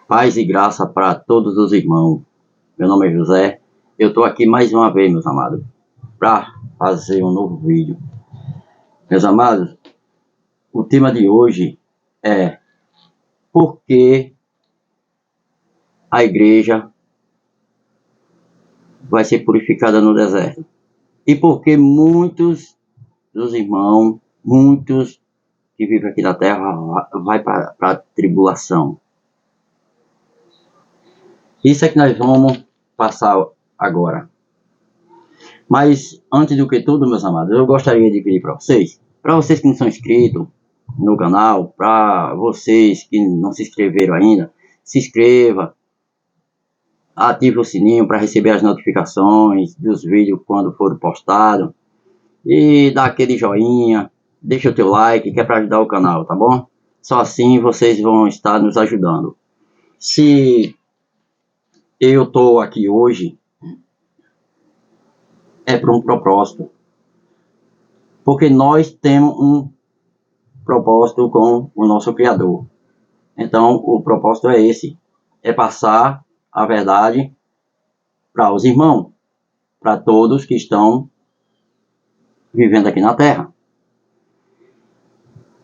Paz e graça para todos os irmãos. Meu nome é José. Eu estou aqui mais uma vez, meus amados, para fazer um novo vídeo. Meus amados, o tema de hoje é por que a igreja vai ser purificada no deserto. E por que muitos dos irmãos, muitos que vivem aqui na terra, vai para a tribulação. Isso é que nós vamos passar agora. Mas, antes do que tudo, meus amados, eu gostaria de pedir para vocês que não são inscritos no canal, para vocês que não se inscreveram ainda, se inscreva, ative o sininho para receber as notificações dos vídeos quando forem postados, e dá aquele joinha, deixa o teu like, que é para ajudar o canal, tá bom? Só assim vocês vão estar nos ajudando. Se eu estou aqui hoje, é por um propósito. Porque nós temos um propósito com o nosso Criador. Então, o propósito é esse. É passar a verdade para os irmãos. Para todos que estão vivendo aqui na Terra.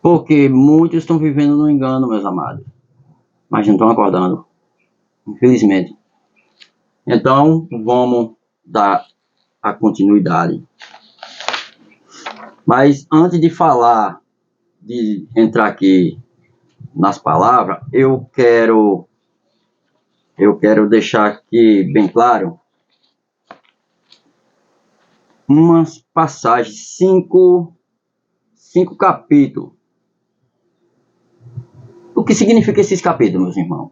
Porque muitos estão vivendo no engano, meus amados. Mas não estão acordando. Infelizmente. Então, vamos dar a continuidade. Mas antes de falar, de entrar aqui nas palavras, eu quero deixar aqui bem claro umas passagens, cinco capítulos. O que significa esses capítulos, meus irmãos?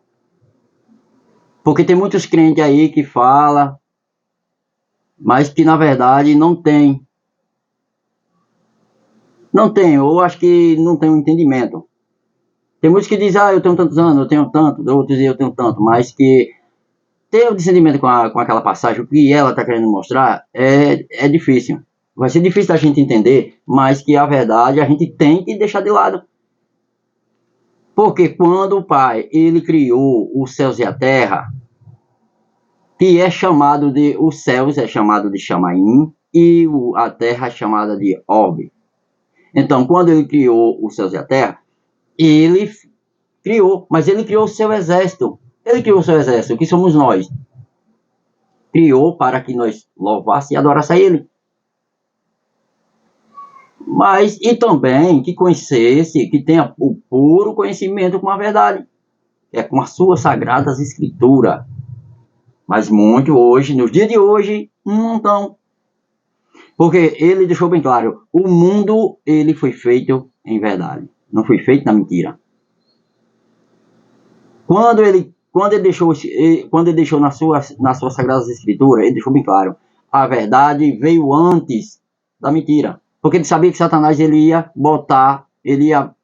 Porque tem muitos crentes aí que falam, mas que na verdade não tem. Não tem, eu acho que não tem um entendimento. Tem muitos que dizem, eu tenho tantos anos, eu tenho tanto, outros dizem, eu tenho tanto, mas que ter o discernimento com aquela passagem, o que ela está querendo mostrar, é difícil. Vai ser difícil da gente entender, mas que a verdade a gente tem que deixar de lado. Porque quando o Pai, ele criou os céus e a terra, que é chamado de, os céus é chamado de Chamaim, e a terra é chamada de Orbe. Então, quando ele criou os céus e a terra, ele criou, mas ele criou o seu exército. Ele criou o seu exército, que somos nós. Criou para que nós louvássemos e adorássemos a ele. Mas, e também que conhecesse, que tenha o puro conhecimento com a verdade. É com as suas sagradas escrituras. Mas muito hoje, nos dias de hoje, não estão. Porque ele deixou bem claro, o mundo, ele foi feito em verdade. Não foi feito na mentira. Quando ele deixou nas suas sagradas escrituras, ele deixou bem claro, a verdade veio antes da mentira. Porque ele sabia que Satanás ele ia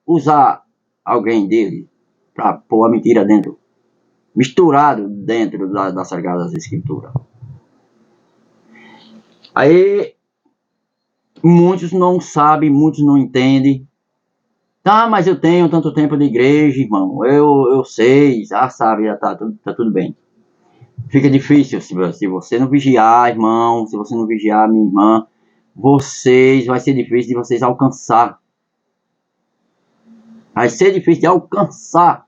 usar alguém dele para pôr a mentira dentro, misturado dentro das sagradas escrituras. Aí muitos não sabem, muitos não entendem. Tá, mas eu tenho tanto tempo de igreja, irmão. Eu sei, já sabe, já tá tudo bem. Fica difícil se você não vigiar, irmão, se você não vigiar, minha irmã, vai ser difícil de vocês alcançar. Vai ser difícil de alcançar.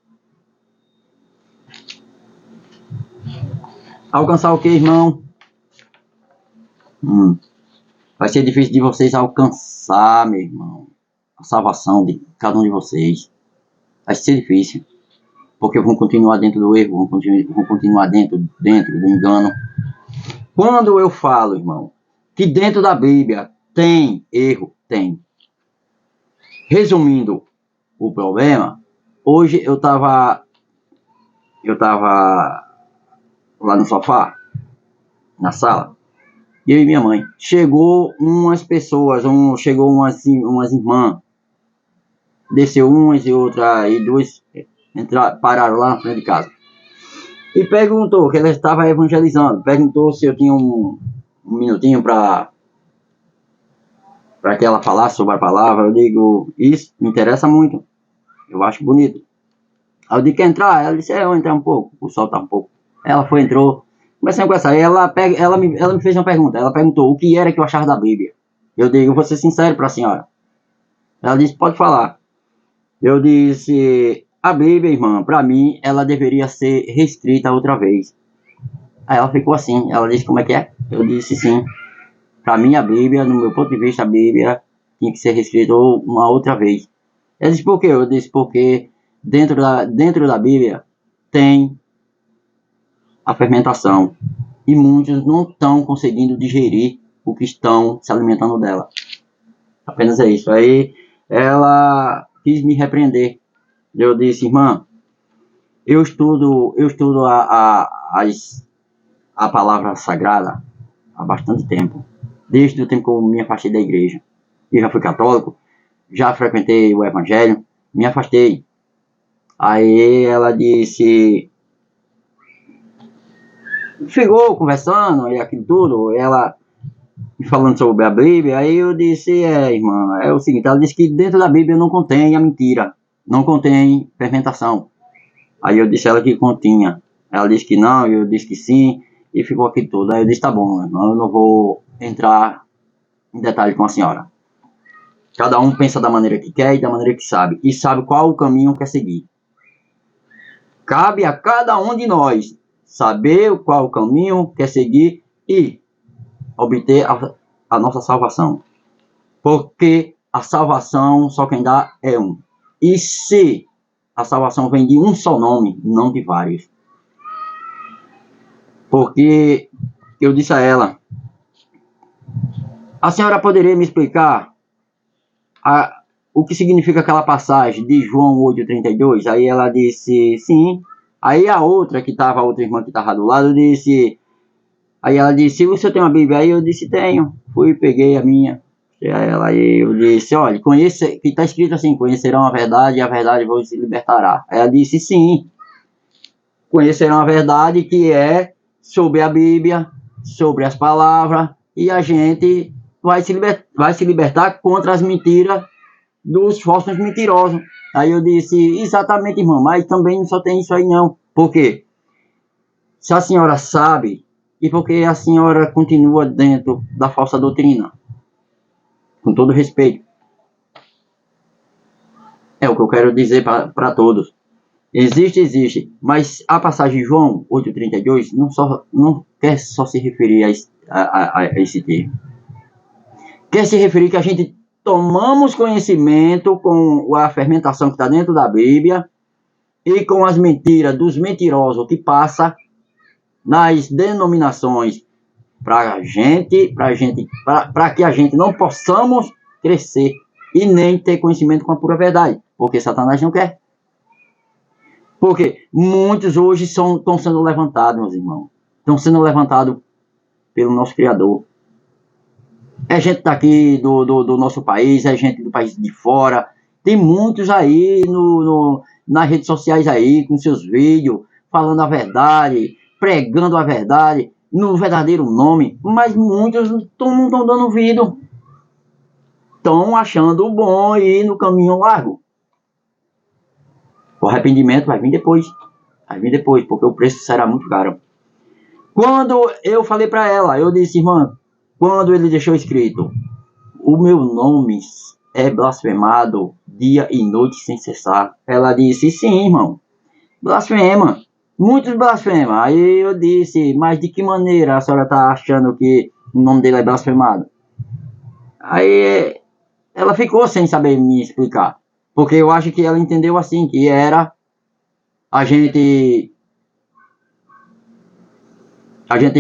Alcançar o que, irmão? Vai ser difícil de vocês alcançar, meu irmão, a salvação de cada um de vocês. Vai ser difícil. Porque vão continuar dentro do erro, vão continuar dentro do engano. Quando eu falo, irmão, que dentro da Bíblia tem erro, tem. Resumindo o problema, hoje eu tava lá no sofá, na sala, eu e minha mãe. Chegou umas pessoas, chegou umas irmãs, desceu umas e outras, e duas pararam lá na frente de casa. E perguntou, que ela estava evangelizando, perguntou se eu tinha um minutinho para que ela falasse sobre a palavra. Eu digo, isso me interessa muito, eu acho bonito. Aí eu disse, quer entrar? Ela disse, eu vou entrar um pouco, o sol tá um pouco. Ela foi, entrou, começando a conversar. Aí ela me fez uma pergunta, ela perguntou o que era que eu achava da Bíblia. Eu digo, vou ser sincero para a senhora. Ela disse, pode falar. Eu disse, a Bíblia, irmã, para mim, ela deveria ser reescrita outra vez. Aí ela ficou assim, ela disse, como é que é? Eu disse, sim. Para mim, a Bíblia, no meu ponto de vista, a Bíblia tinha que ser reescrita uma outra vez. Ela disse, por quê? Eu disse, porque dentro da Bíblia tem a fermentação. E muitos não estão conseguindo digerir o que estão se alimentando dela. Apenas é isso. Aí ela quis me repreender. Eu disse, irmã, eu estudo a palavra sagrada há bastante tempo. Desde o tempo que eu me afastei da igreja. Eu já fui católico, já frequentei o evangelho, me afastei. Aí ela disse, ficou conversando e aquilo tudo, ela falando sobre a Bíblia, aí eu disse, irmã, é o seguinte, ela disse que dentro da Bíblia não contém a mentira, não contém fermentação. Aí eu disse a ela que continha, ela disse que não, eu disse que sim, e ficou aquilo tudo. Aí eu disse, tá bom, irmã, eu não vou entrar em detalhe com a senhora. Cada um pensa da maneira que quer e da maneira que sabe, e sabe qual o caminho quer seguir. Cabe a cada um de nós saber qual o caminho quer seguir e obter a nossa salvação. Porque a salvação só quem dá é um. E se a salvação vem de um só nome, não de vários. Porque eu disse a ela, a senhora poderia me explicar o que significa aquela passagem de João 8,32? Aí ela disse, sim. Aí a outra irmã que estava do lado, disse, aí ela disse, o senhor tem uma Bíblia? Aí eu disse, tenho. Fui, peguei a minha. Aí eu disse, olha, que está escrito assim, conhecerão a verdade e a verdade vos libertará. Aí ela disse, sim. Conhecerão a verdade que é sobre a Bíblia, sobre as palavras, e a gente vai se libertar contra as mentiras dos falsos mentirosos. Aí eu disse, exatamente, irmão, mas também não só tem isso aí não. Por quê? Se a senhora sabe, e porque a senhora continua dentro da falsa doutrina? Com todo respeito. É o que eu quero dizer para todos. Existe, mas a passagem de João 8,32 não quer só se referir a esse termo. Quer se referir que a gente tomamos conhecimento com a fermentação que está dentro da Bíblia e com as mentiras dos mentirosos que passa nas denominações para que a gente não possamos crescer e nem ter conhecimento com a pura verdade, porque Satanás não quer. Porque muitos hoje estão sendo levantados, meus irmãos. Estão sendo levantados pelo nosso Criador. É gente daqui do nosso país, é gente do país de fora. Tem muitos aí nas redes sociais aí, com seus vídeos, falando a verdade, pregando a verdade, no verdadeiro nome. Mas muitos não estão dando ouvido. Estão achando bom ir no caminho largo. O arrependimento vai vir depois. Porque o preço será muito caro. Quando eu falei para ela, eu disse, irmã, quando ele deixou escrito, o meu nome é blasfemado dia e noite sem cessar. Ela disse, sim, irmão, blasfema. Muitos blasfemam. Aí eu disse, mas de que maneira a senhora está achando que o nome dele é blasfemado? Aí ela ficou sem saber me explicar. Porque eu acho que ela entendeu assim, que era a gente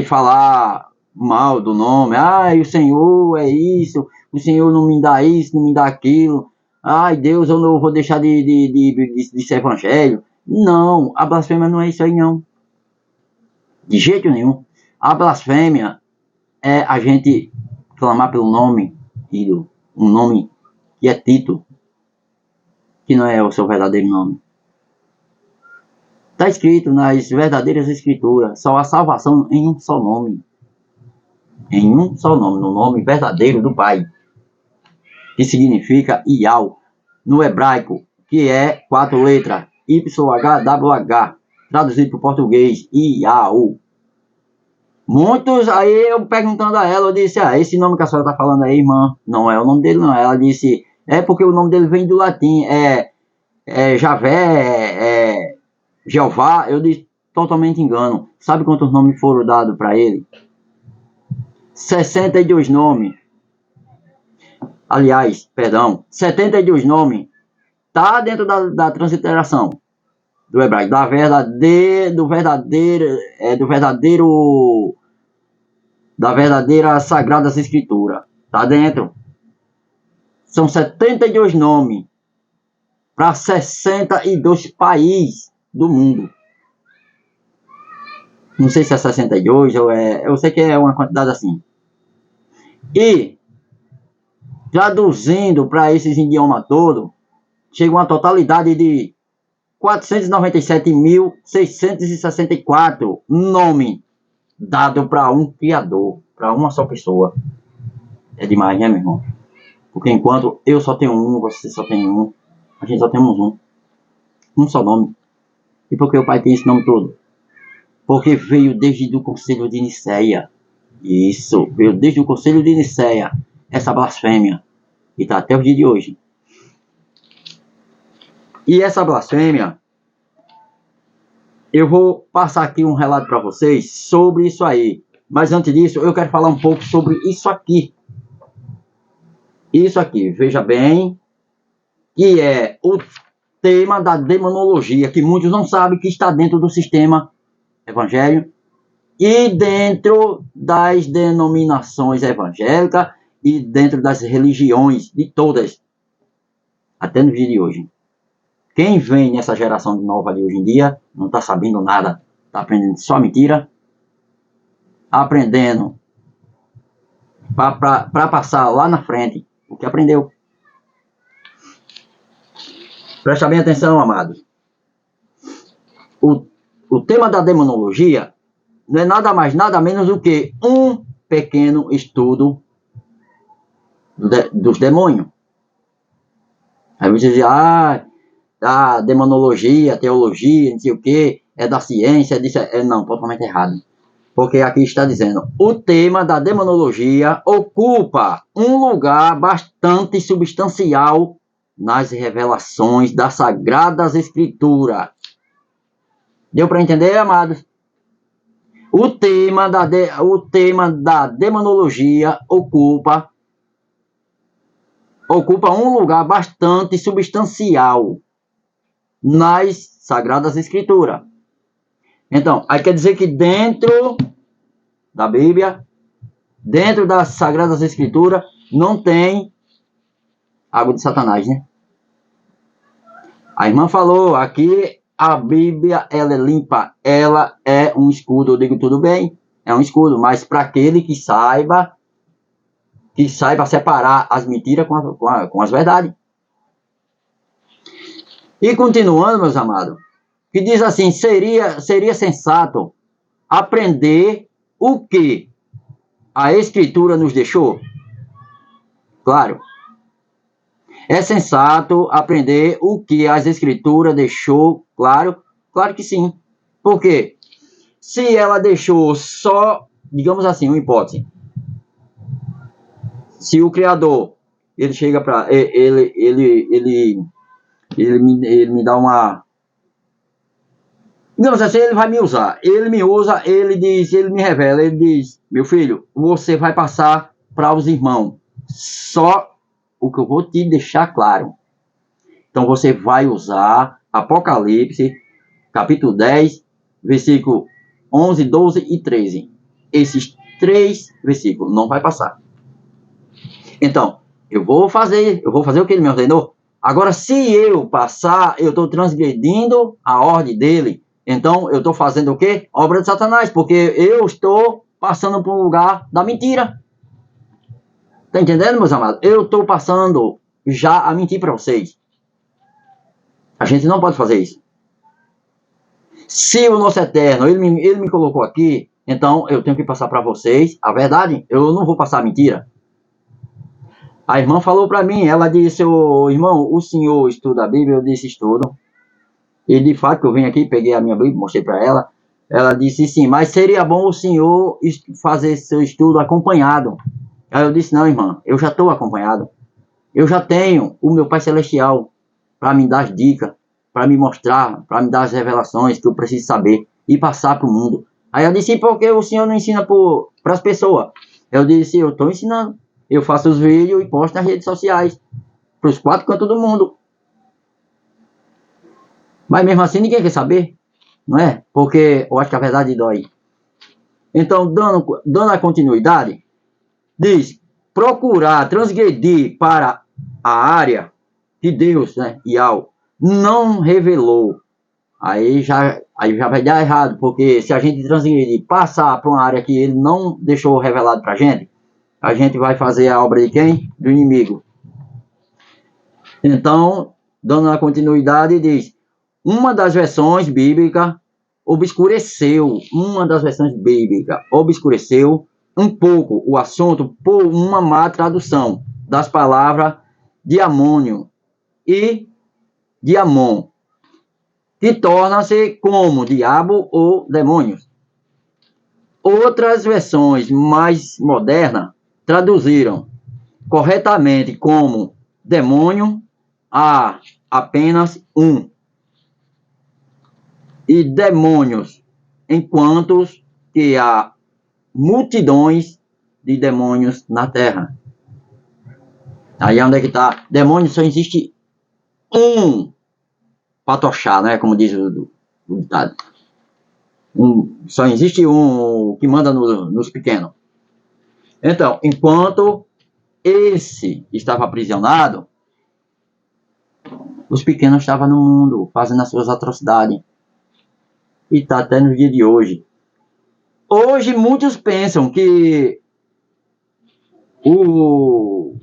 falar mal do nome. Ai, o Senhor é isso, o Senhor não me dá isso, não me dá aquilo. Ai, Deus, eu não vou deixar de ser evangelho. Não, a blasfêmia não é isso aí não. De jeito nenhum. A blasfêmia é a gente clamar pelo nome, um nome que é Tito, que não é o seu verdadeiro nome. Está escrito nas verdadeiras escrituras, só há salvação em um só nome. Em um só nome, no nome verdadeiro do Pai, que significa Ial, no hebraico, que é 4 letras, YHWH, traduzido para o português, IAU. Muitos, aí eu perguntando a ela, eu disse, esse nome que a senhora está falando aí, irmã, não é o nome dele não. Ela disse, é porque o nome dele vem do latim, Javé, Jeová. Eu disse, totalmente engano. Sabe quantos nomes foram dados para ele? 62 nomes. Aliás, perdão, 72 nomes. Tá dentro da transliteração do hebraico, da verdadeira Sagradas Escrituras. Tá dentro. São 72 nomes para 62 países do mundo. Não sei se é 62 ou eu sei que é uma quantidade assim. E traduzindo para esses idiomas todos, chega uma totalidade de 497.664 nomes dados para um criador, para uma só pessoa. É demais, né, meu irmão? Porque enquanto eu só tenho um, você só tem um, a gente só temos um só nome. E por que o Pai tem esse nome todo? Porque veio desde o Conselho de Nicéia. Isso, veio desde o Conselho de Nicéia, essa blasfêmia. E está até o dia de hoje. E essa blasfêmia, eu vou passar aqui um relato para vocês sobre isso aí. Mas antes disso, eu quero falar um pouco sobre isso aqui. Isso aqui, veja bem, que é o tema da demonologia, que muitos não sabem que está dentro do sistema evangélico e dentro das denominações evangélicas e dentro das religiões de todas, até no dia de hoje. Quem vem nessa geração nova de hoje em dia não está sabendo nada, está aprendendo só mentira, aprendendo para passar lá na frente o que aprendeu. Presta bem atenção, amado. O tema da demonologia não é nada mais, nada menos do que um pequeno estudo dos demônios. Aí você diz, a demonologia, teologia, não sei o que, é da ciência, não, totalmente errado. Porque aqui está dizendo, o tema da demonologia ocupa um lugar bastante substancial nas revelações das Sagradas Escrituras. Deu para entender, amados? O tema da demonologia ocupa um lugar bastante substancial nas Sagradas Escrituras. Então, aí quer dizer que dentro da Bíblia, dentro das Sagradas Escrituras, não tem água de Satanás, né? A irmã falou, aqui a Bíblia, ela é limpa, ela é um escudo. Eu digo, tudo bem, é um escudo, mas para aquele que saiba separar as mentiras com as verdades. E continuando, meus amados, que diz assim, seria sensato aprender o que a Escritura nos deixou? Claro. É sensato aprender o que as Escrituras deixou? Claro, claro que sim. Por quê? Se ela deixou só, digamos assim, uma hipótese. Se o Criador, ele chega para... Ele me dá uma... Digamos assim, ele vai me usar. Ele me usa, ele me revela, ele diz, meu filho, você vai passar para os irmãos. Só o que eu vou te deixar claro. Então você vai usar Apocalipse, capítulo 10, versículo 11, 12 e 13. Esses 3 versículos não vai passar. Então, eu vou fazer o que ele me ordenou. Agora, se eu passar, eu estou transgredindo a ordem dele. Então, eu estou fazendo o quê? Obra de Satanás, porque eu estou passando por um lugar da mentira. Tá entendendo, meus amados? Eu estou passando já a mentir para vocês. A gente não pode fazer isso. Se o nosso Eterno, ele me colocou aqui, então eu tenho que passar para vocês a verdade. Eu não vou passar a mentira. A irmã falou para mim, ela disse, irmão, o senhor estuda a Bíblia? Eu disse, estudo. E de fato, que eu vim aqui, peguei a minha Bíblia, mostrei para ela. Ela disse sim, mas seria bom o senhor fazer seu estudo acompanhado. Aí eu disse, não, irmã, eu já estou acompanhado. Eu já tenho o meu Pai Celestial para me dar as dicas, para me mostrar, para me dar as revelações que eu preciso saber e passar para o mundo. Aí eu disse, por que o senhor não ensina para as pessoas? Eu disse, eu estou ensinando. Eu faço os vídeos e posto nas redes sociais, para os 4 cantos do mundo. Mas mesmo assim ninguém quer saber, não é? Porque eu acho que a verdade dói. Então, dando a continuidade, diz, procurar transgredir para a área que Deus, né, Yahweh, não revelou. Aí já vai dar errado, porque se a gente transgredir, passar para uma área que ele não deixou revelado para a gente vai fazer a obra de quem? Do inimigo. Então, dando a continuidade, diz, uma das versões bíblicas obscureceu um pouco o assunto por uma má tradução das palavras diamônio e diamon, que torna-se como diabo ou demônios. Outras versões mais modernas traduziram corretamente como demônio há apenas um e demônios, enquanto que há multidões de demônios na Terra. Aí onde é que está? Demônio só existe um patochá, né? Como diz o ditado. Só existe um que manda nos pequenos. Então, enquanto esse estava aprisionado, os pequenos estavam no mundo, fazendo as suas atrocidades. E está até no dia de hoje. Hoje muitos pensam que o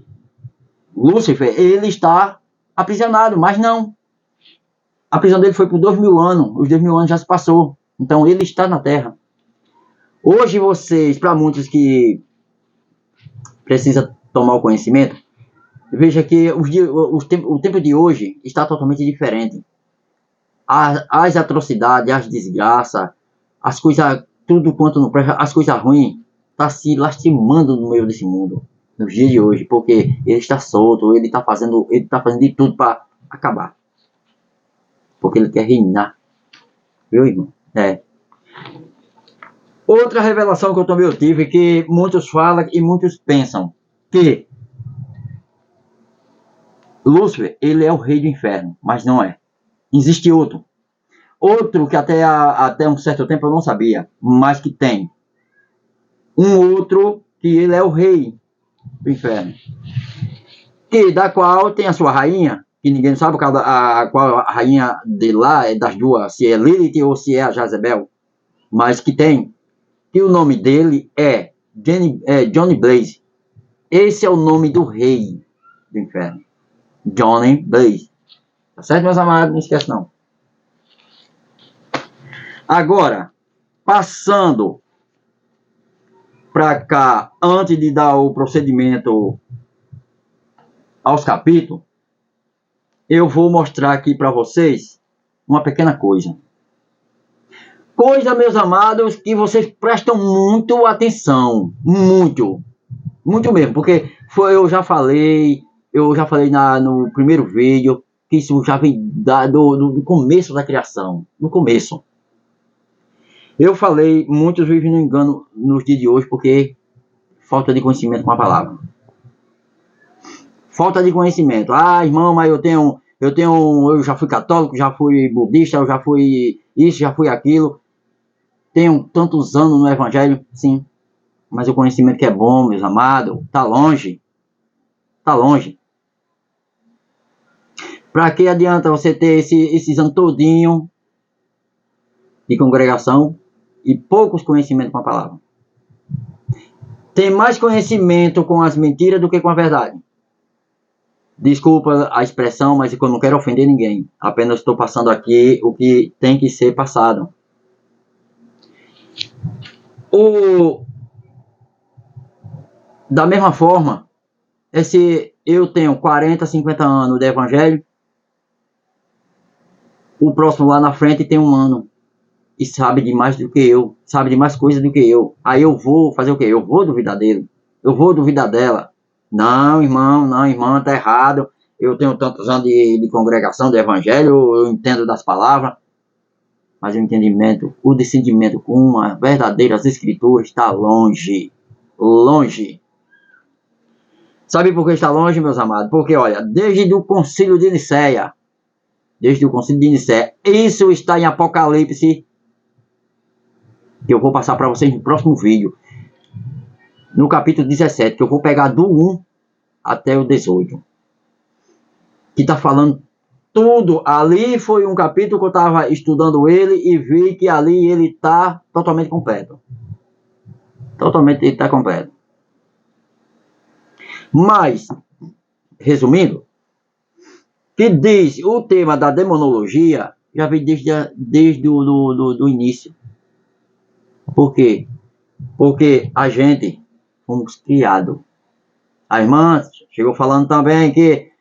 Lúcifer, ele está aprisionado, mas não. A prisão dele foi por 2000 anos, os 2000 anos já se passou. Então ele está na Terra. Hoje vocês, para muitos que precisam tomar o conhecimento, veja que o tempo de hoje está totalmente diferente. As atrocidades, as desgraças, as coisas, tudo quanto não presta, as coisas ruins, está se lastimando no meio desse mundo, nos dias de hoje, porque ele está solto, ele está fazendo de tudo para acabar. Porque ele quer reinar. Viu, irmão? É. Outra revelação que eu também tive, que muitos falam e muitos pensam, que Lúcifer, ele é o rei do inferno, mas não é. Existe outro. Outro que até um certo tempo eu não sabia, mas que tem. Um outro que ele é o rei do inferno. Da qual tem a sua rainha, que ninguém sabe qual a rainha de lá é das duas, se é Lilith ou se é a Jezebel, mas que tem. E o nome dele é Johnny Blaze. Esse é o nome do rei do inferno. Johnny Blaze. Tá certo, meus amados? Não esquece não. Agora, passando para cá, antes de dar o procedimento aos capítulos, eu vou mostrar aqui para vocês uma pequena coisa. Coisa, meus amados, que vocês prestam muito atenção. Muito. Muito mesmo. Porque eu já falei no primeiro vídeo, que isso já vem do começo da criação. No começo. Eu falei, muitos vivem no engano nos dias de hoje, porque falta de conhecimento com a palavra. Falta de conhecimento. Ah, irmão, mas eu já fui católico, já fui budista, eu já fui isso, já fui aquilo. Tenho tantos anos no evangelho, sim. Mas o conhecimento que é bom, meus amados, tá longe. Tá longe. Para que adianta você ter esses anos todinho de congregação e poucos conhecimentos com a palavra? Tem mais conhecimento com as mentiras do que com a verdade. Desculpa a expressão, mas eu não quero ofender ninguém. Apenas estou passando aqui o que tem que ser passado. Da mesma forma, se eu tenho 40, 50 anos de evangelho, o próximo lá na frente tem um ano e sabe de mais do que eu, sabe de mais coisas do que eu. Aí eu vou fazer o quê? Eu vou duvidar dele, eu vou duvidar dela. Não, irmão, não, irmã, tá errado. Eu tenho tantos anos de congregação, de evangelho, eu entendo das palavras, mas o entendimento, o discernimento com as verdadeiras escrituras está longe, longe. Sabe por que está longe, meus amados? Porque, olha, desde o concílio de Nicéia, isso está em Apocalipse, que eu vou passar para vocês no próximo vídeo, no capítulo 17, que eu vou pegar do 1 até o 18, que está falando tudo. Ali foi um capítulo que eu estava estudando ele e vi que ali ele está totalmente completo. Totalmente ele está completo. Mas, resumindo, que diz o tema da demonologia, já vem desde o início. Por quê? Porque a gente fomos criados. A irmã chegou falando também que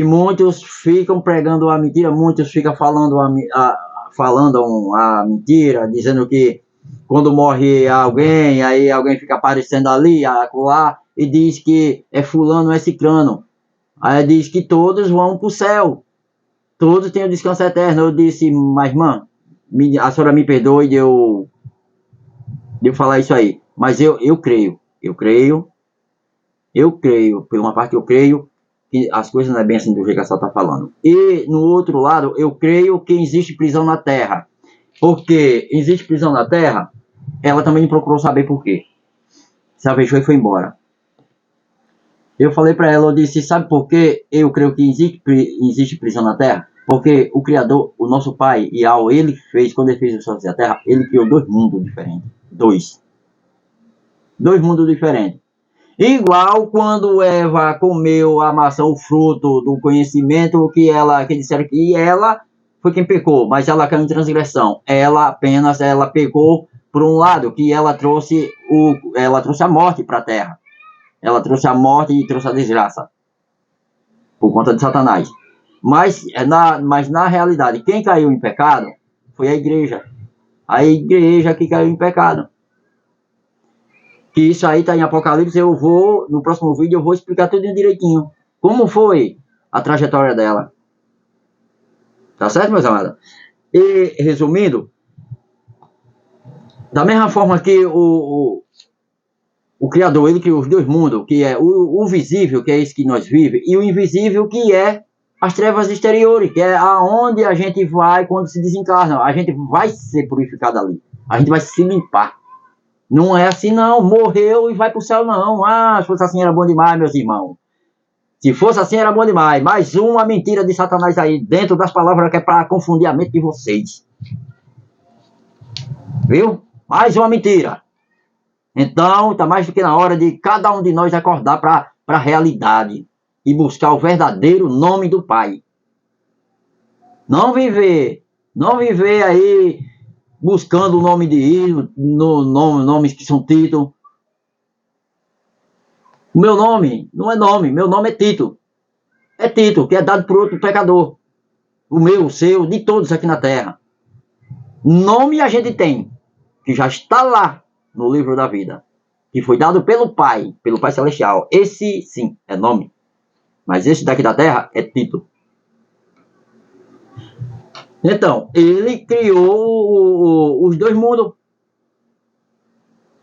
muitos ficam pregando a mentira, muitos ficam falando a mentira, dizendo que quando morre alguém, aí alguém fica aparecendo ali, acolá, e diz que é fulano, é cicrano. Aí diz que todos vão para o céu, todos têm o descanso eterno. Eu disse, mas irmã, a senhora me perdoe de eu falar isso aí, mas eu creio, por uma parte eu creio que as coisas não é bem assim do jeito que a senhora está falando. E no outro lado, eu creio que existe prisão na terra. Porque existe prisão na terra, ela também procurou saber por quê. Se avejou e foi embora. Eu falei para ela, eu disse, sabe por que eu creio que existe prisão na terra? Porque o Criador, o nosso Pai, e ao ele fez, quando ele fez os céus e a terra, ele criou dois mundos diferentes. Dois mundos diferentes. Igual quando Eva comeu a maçã, o fruto do conhecimento, que disseram que ela foi quem pecou, mas ela caiu em transgressão. Ela pecou por um lado, que ela trouxe a morte para a terra. Ela trouxe a morte e trouxe a desgraça, por conta de Satanás. Mas na realidade, quem caiu em pecado foi a igreja. A igreja que caiu em pecado. Que isso aí está em Apocalipse, no próximo vídeo, eu vou explicar tudo direitinho. Como foi a trajetória dela. Tá certo, meus amados? E, resumindo, da mesma forma que o Criador, ele criou os dois mundos, que é o visível, que é esse que nós vivemos, e o invisível, que é as trevas exteriores, que é aonde a gente vai quando se desencarna. A gente vai ser purificado ali. A gente vai se limpar. Não é assim não, morreu e vai pro céu não. Se fosse assim era bom demais, meus irmãos. Se fosse assim era bom demais. Mais uma mentira de Satanás aí, dentro das palavras que é para confundir a mente de vocês. Viu? Mais uma mentira. Então, tá mais do que na hora de cada um de nós acordar para a realidade e buscar o verdadeiro nome do Pai. Não viver aí buscando o nome de ídolo, nomes que são títulos. O meu nome não é nome, meu nome é título. É título que é dado por outro pecador. O meu, o seu, de todos aqui na terra. Nome a gente tem, que já está lá no livro da vida, que foi dado pelo Pai Celestial. Esse, sim, é nome. Mas esse daqui da terra é título. Então, ele criou os dois mundos.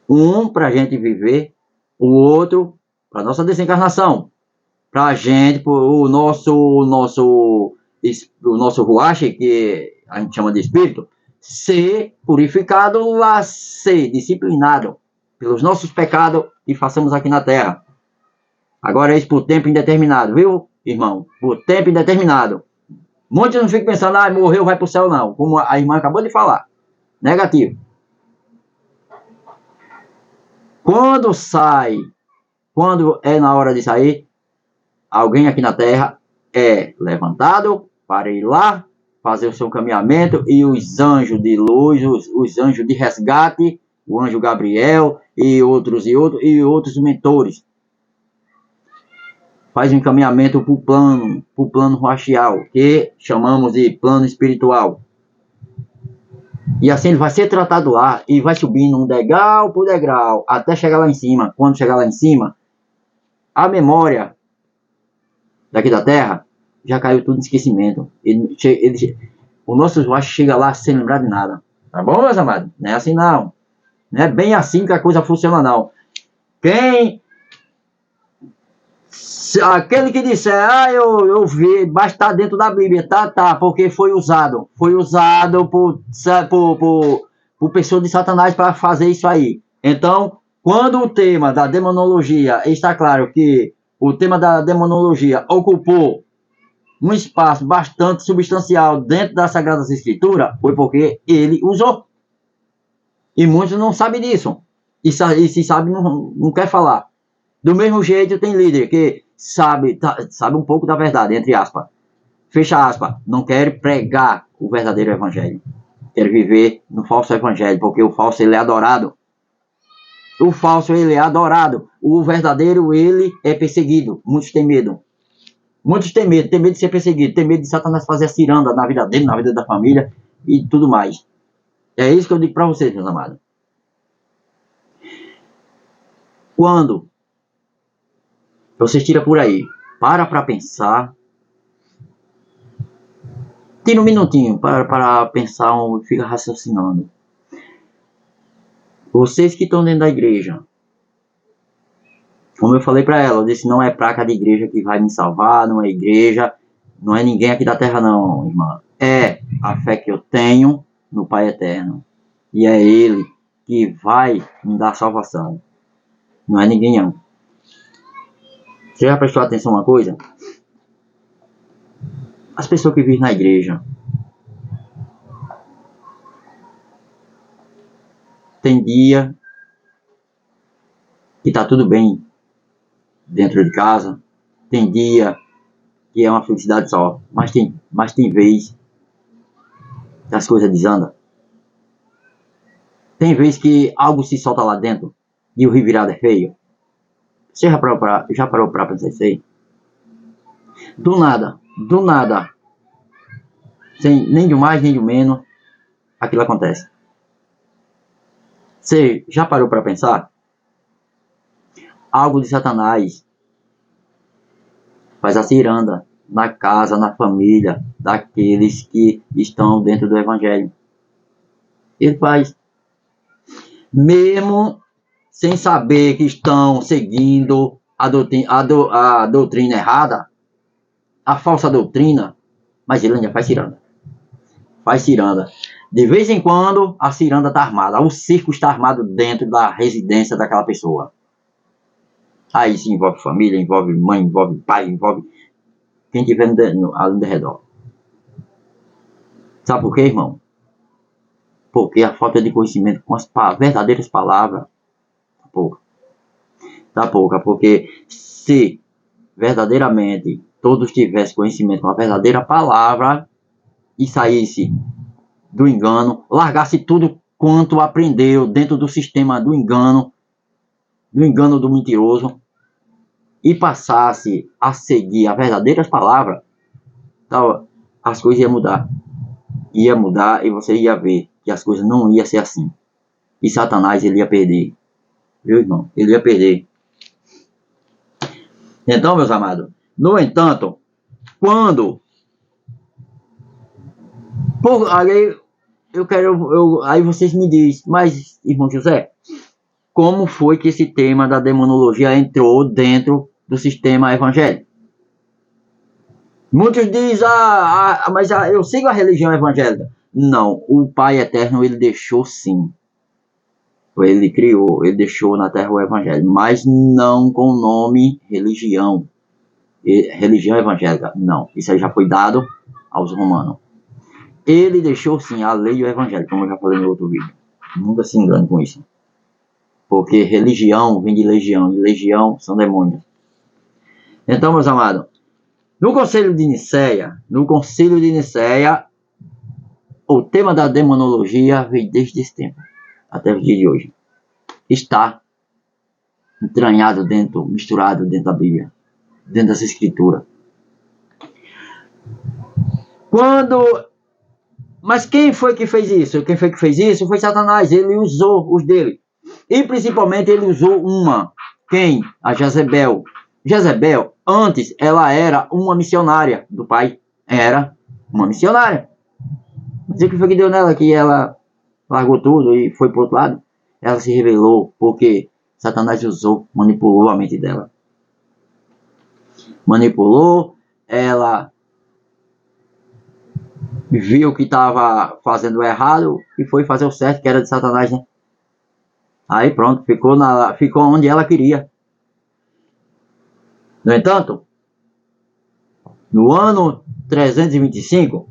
Um para a gente viver, o outro para nossa desencarnação. Para a gente, o nosso ruache, que a gente chama de espírito, ser purificado, lá ser disciplinado pelos nossos pecados que façamos aqui na terra. Agora é isso por tempo indeterminado, viu, irmão? Por tempo indeterminado. Muitos não ficam pensando, morreu, vai pro céu, não. Como a irmã acabou de falar. Negativo. Quando é na hora de sair, alguém aqui na terra é levantado para ir lá, fazer o seu caminhamento, e os anjos de luz, os anjos de resgate, o anjo Gabriel e outros mentores, faz um encaminhamento para o plano racial, que chamamos de plano espiritual. E assim ele vai ser tratado lá e vai subindo um degrau por degrau até chegar lá em cima. Quando chegar lá em cima, a memória daqui da Terra já caiu tudo em esquecimento. O nosso usuário chega lá sem lembrar de nada. Tá bom, meus amados? Não é assim não. Não é bem assim que a coisa funciona não. Aquele que disser, eu vi, basta estar dentro da Bíblia, tá, porque foi usado por pessoa de Satanás para fazer isso aí. Então, quando o tema da demonologia, está claro que o tema da demonologia ocupou um espaço bastante substancial dentro das Sagradas Escrituras, foi porque ele usou. E muitos não sabem disso. E se sabe, não quer falar. Do mesmo jeito, tem líder que sabe um pouco da verdade, entre aspas. Fecha aspas. Não quer pregar o verdadeiro evangelho. Quer viver no falso evangelho, porque o falso ele é adorado. O falso ele é adorado. O verdadeiro ele é perseguido. Muitos têm medo. Muitos têm medo de ser perseguido, tem medo de Satanás fazer a ciranda na vida dele, na vida da família e tudo mais. É isso que eu digo para vocês, meus amados. Quando vocês tiram por aí, para pensar, tira um minutinho para pensar e fica raciocinando. Vocês que estão dentro da igreja, como eu falei para ela, eu disse, não é placa de igreja que vai me salvar, não é igreja, não é ninguém aqui da terra não, irmã. É a fé que eu tenho no Pai Eterno. E é Ele que vai me dar salvação. Não é ninguém não. Você já prestou atenção uma coisa? As pessoas que vivem na igreja, tem dia que tá tudo bem dentro de casa, tem dia que é uma felicidade só, mas tem vez que as coisas desandam. Tem vez que algo se solta lá dentro e o revirado é feio. Você já parou pra pensar isso aí? Do nada, sem nem de mais nem de menos, aquilo acontece. Você já parou para pensar? Algo de Satanás faz a ciranda na casa, na família daqueles que estão dentro do Evangelho. Ele faz. Mesmo sem saber que estão seguindo a doutrina errada, a falsa doutrina, mas ele ainda faz ciranda. Faz ciranda. De vez em quando, a ciranda está armada. O circo está armado dentro da residência daquela pessoa. Aí se envolve família, envolve mãe, envolve pai, envolve quem estiver ali ao redor. Sabe por quê, irmão? Porque a falta de conhecimento com as verdadeiras palavras tá pouca. Tá pouca, porque se verdadeiramente todos tivessem conhecimento com a verdadeira palavra e saísse do engano, largasse tudo quanto aprendeu dentro do sistema do engano do mentiroso, e passasse a seguir as verdadeiras palavras, então, as coisas iam mudar. Ia mudar e você ia ver que as coisas não iam ser assim. E Satanás ele ia perder. Viu, irmão? Ele ia perder. Então, meus amados, no entanto, quando... aí vocês me dizem, mas, irmão José, como foi que esse tema da demonologia entrou dentro do sistema evangélico? Muitos dizem, mas eu sigo a religião evangélica. Não, o Pai Eterno, ele deixou sim. Ele criou, ele deixou na terra o evangelho, mas não com o nome religião. Religião evangélica, não. Isso aí já foi dado aos romanos. Ele deixou sim a lei e o evangelho, como eu já falei no outro vídeo. Nunca se engane com isso. Porque religião vem de legião, e legião são demônios. Então, meus amados, no Concílio de Nicéia, o tema da demonologia veio desde esse tempo, até o dia de hoje. Está entranhado dentro, misturado dentro da Bíblia. dentro das escrituras. Mas quem foi que fez isso? Quem foi que fez isso foi Satanás. Ele usou os dele. E principalmente ele usou uma. Quem? A Jezebel. Jezebel, antes, ela era uma missionária do pai. Era uma missionária. Mas o que foi que deu nela? Que ela largou tudo e foi pro outro lado. Ela se rebelou porque Satanás usou, manipulou a mente dela. Manipulou, ela viu que estava fazendo errado e foi fazer o certo, que era de Satanás, né? Aí pronto, ficou onde ela queria. No entanto, no ano 325,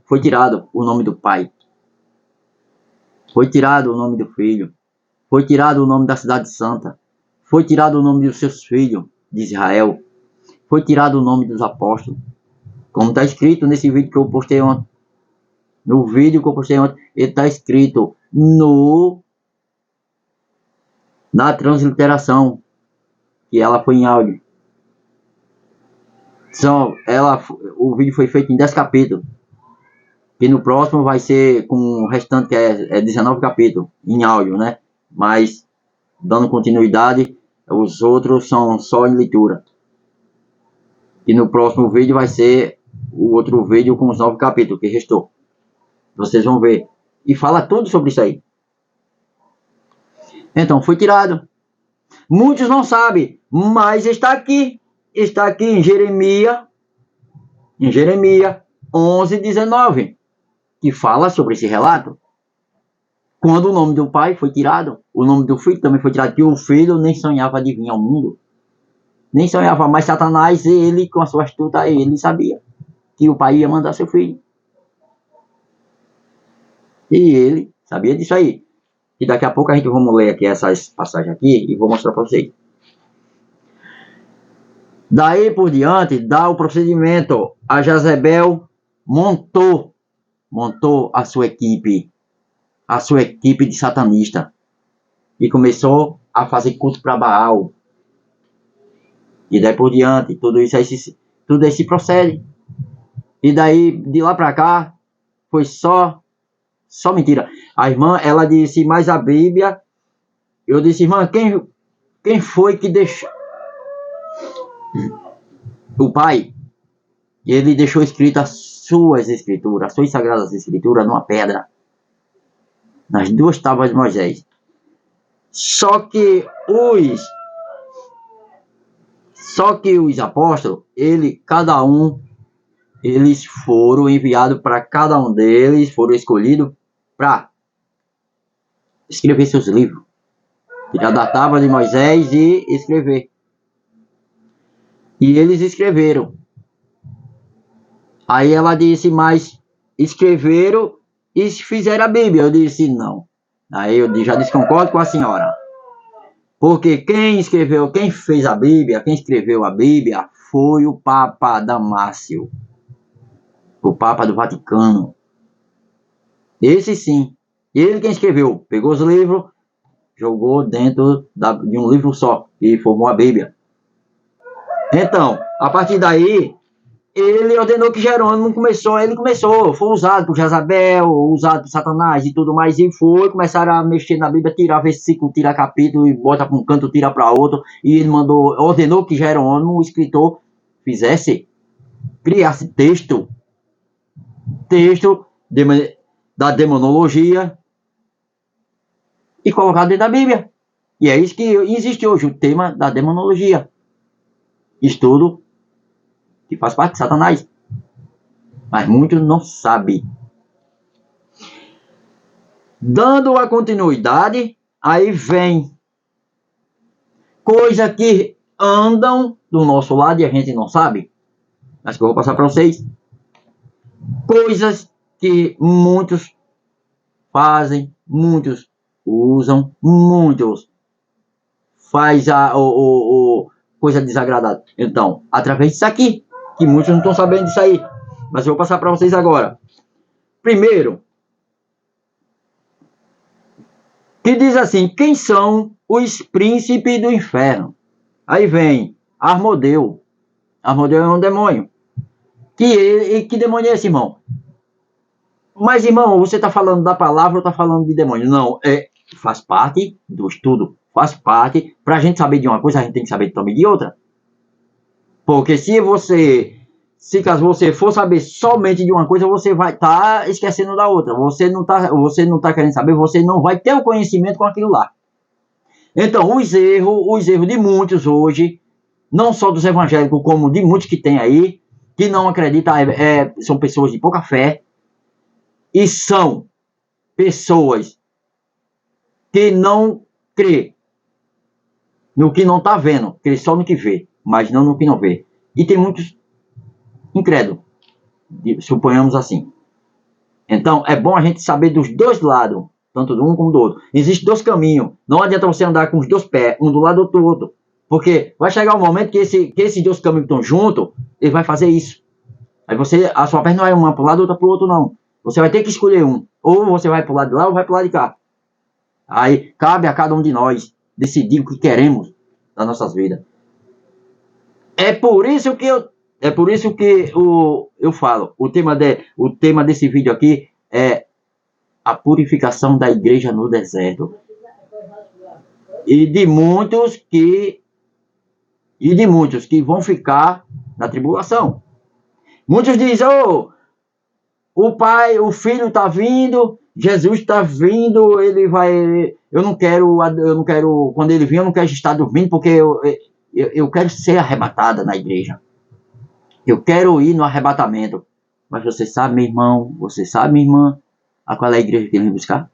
foi tirado o nome do pai. Foi tirado o nome do filho. Foi tirado o nome da cidade santa. Foi tirado o nome dos seus filhos de Israel. Foi tirado o nome dos apóstolos. Como está escrito nesse vídeo que eu postei ontem. No vídeo que eu postei ontem, ele está escrito na transliteração, que ela foi em áudio. O vídeo foi feito em 10 capítulos. E no próximo vai ser com o restante, que é 19 capítulos, em áudio, né? Mas, dando continuidade, os outros são só em leitura. E no próximo vídeo vai ser o outro vídeo com os 9 capítulos que restou. Vocês vão ver. E fala tudo sobre isso aí. Então, foi tirado. Muitos não sabem, mas está aqui. Está aqui em Jeremias 11:19, que fala sobre esse relato. Quando o nome do pai foi tirado, o nome do filho também foi tirado, que o filho nem sonhava de vir ao mundo. Nem sonhava, mas Satanás, ele, com a sua astuta, ele sabia que o pai ia mandar seu filho. E ele sabia disso aí. E daqui a pouco a gente vamos ler aqui essas passagens aqui e vou mostrar para vocês. Daí por diante, dá o procedimento. A Jezebel montou a sua equipe de satanista, e começou a fazer culto para Baal. E daí por diante, tudo isso se procede. E daí, de lá para cá, foi só mentira. A irmã, ela disse, mas a Bíblia... Eu disse, irmã, quem foi que deixou... O pai, ele deixou escrito as suas sagradas escrituras, numa pedra, nas 2 tábuas de Moisés. Só que os apóstolos, eles foram enviados para cada um deles, foram escolhidos para escrever seus livros. Tirar da tábua de Moisés e escrever. E eles escreveram. Aí ela disse, mas escreveram e fizeram a Bíblia. Eu disse, não. Aí eu já desconcordo com a senhora. Porque quem fez a Bíblia, quem escreveu a Bíblia, foi o Papa Damásio. O Papa do Vaticano. Esse sim. Ele quem escreveu. Pegou os livros, jogou dentro de um livro só e formou a Bíblia. Então, a partir daí, ele ordenou que Jerônimo foi usado por Jezabel, usado por Satanás e tudo mais, e começaram a mexer na Bíblia, tirar versículo, tirar capítulo, e bota para um canto, tira para outro, e ele ordenou que Jerônimo, o escritor, criasse texto da demonologia e colocado dentro da Bíblia. E é isso que existe hoje, o tema da demonologia. Estudo que faz parte de Satanás. Mas muitos não sabem. Dando a continuidade, aí vem coisa que andam do nosso lado e a gente não sabe. Mas que eu vou passar para vocês. Coisas que muitos fazem, muitos usam, muitos faz coisa desagradável. Então, através disso aqui, que muitos não estão sabendo disso aí, mas eu vou passar para vocês agora. Primeiro, que diz assim, quem são os príncipes do inferno? Aí vem Asmodeu. Asmodeu é um demônio. Que demônio é esse, irmão? Mas, irmão, você está falando da palavra ou está falando de demônio? Não, faz parte do estudo. Faz parte. Para a gente saber de uma coisa, a gente tem que saber também de outra. Porque se caso você for saber somente de uma coisa, você vai estar esquecendo da outra. Você não tá querendo saber, você não vai ter o conhecimento com aquilo lá. Então, os erros de muitos hoje, não só dos evangélicos, como de muitos que tem aí, que não acreditam, são pessoas de pouca fé, e são pessoas que não crê no que não está vendo, crê só no que vê, mas não no que não vê. E tem muitos incrédulos, suponhamos assim. Então, é bom a gente saber dos dois lados, tanto do um como do outro. Existem dois caminhos. Não adianta você andar com os dois pés, um do lado ou do outro. Porque vai chegar um momento que esses dois caminhos estão juntos, ele vai fazer isso. Aí a sua perna não é uma para o lado, outra para o outro, não. Você vai ter que escolher um. Ou você vai para o lado de lá, ou vai para o lado de cá. Aí, cabe a cada um de nós decidir o que queremos das nossas vidas. É por isso que eu falo. O tema desse vídeo aqui é a purificação da igreja no deserto. E de muitos que vão ficar na tribulação. Muitos dizem, o filho está vindo, Jesus está vindo, ele vai. Eu não quero, quando ele vir, eu não quero estar dormindo, porque eu quero ser arrebatada na igreja. Eu quero ir no arrebatamento. Mas você sabe, meu irmão, você sabe, minha irmã, a qual é a igreja que ele vem buscar?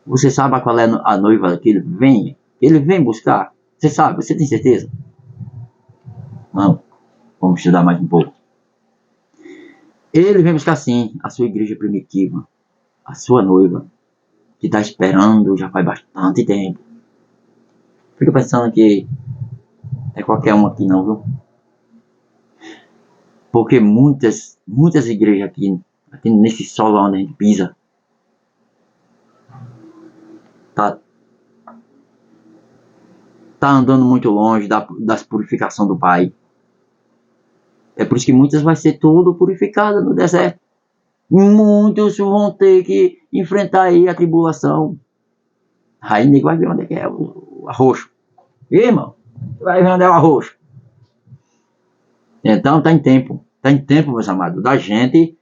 Você sabe a qual é a noiva que ele vem buscar? Você sabe, você tem certeza? Não. Vamos estudar mais um pouco. Ele vem buscar sim a sua igreja primitiva, a sua noiva, que está esperando já faz bastante tempo. Fica pensando que é qualquer um aqui não, viu? Porque muitas igrejas aqui nesse solo onde a gente pisa, tá andando muito longe das purificação do Pai. É por isso que muitas vai ser tudo purificada no deserto. Muitos vão ter que enfrentar aí a tribulação. Aí ninguém vai ver onde é que é o arroxo. E, irmão, vai ver onde é o arroxo. Então está em tempo, meus amados, da gente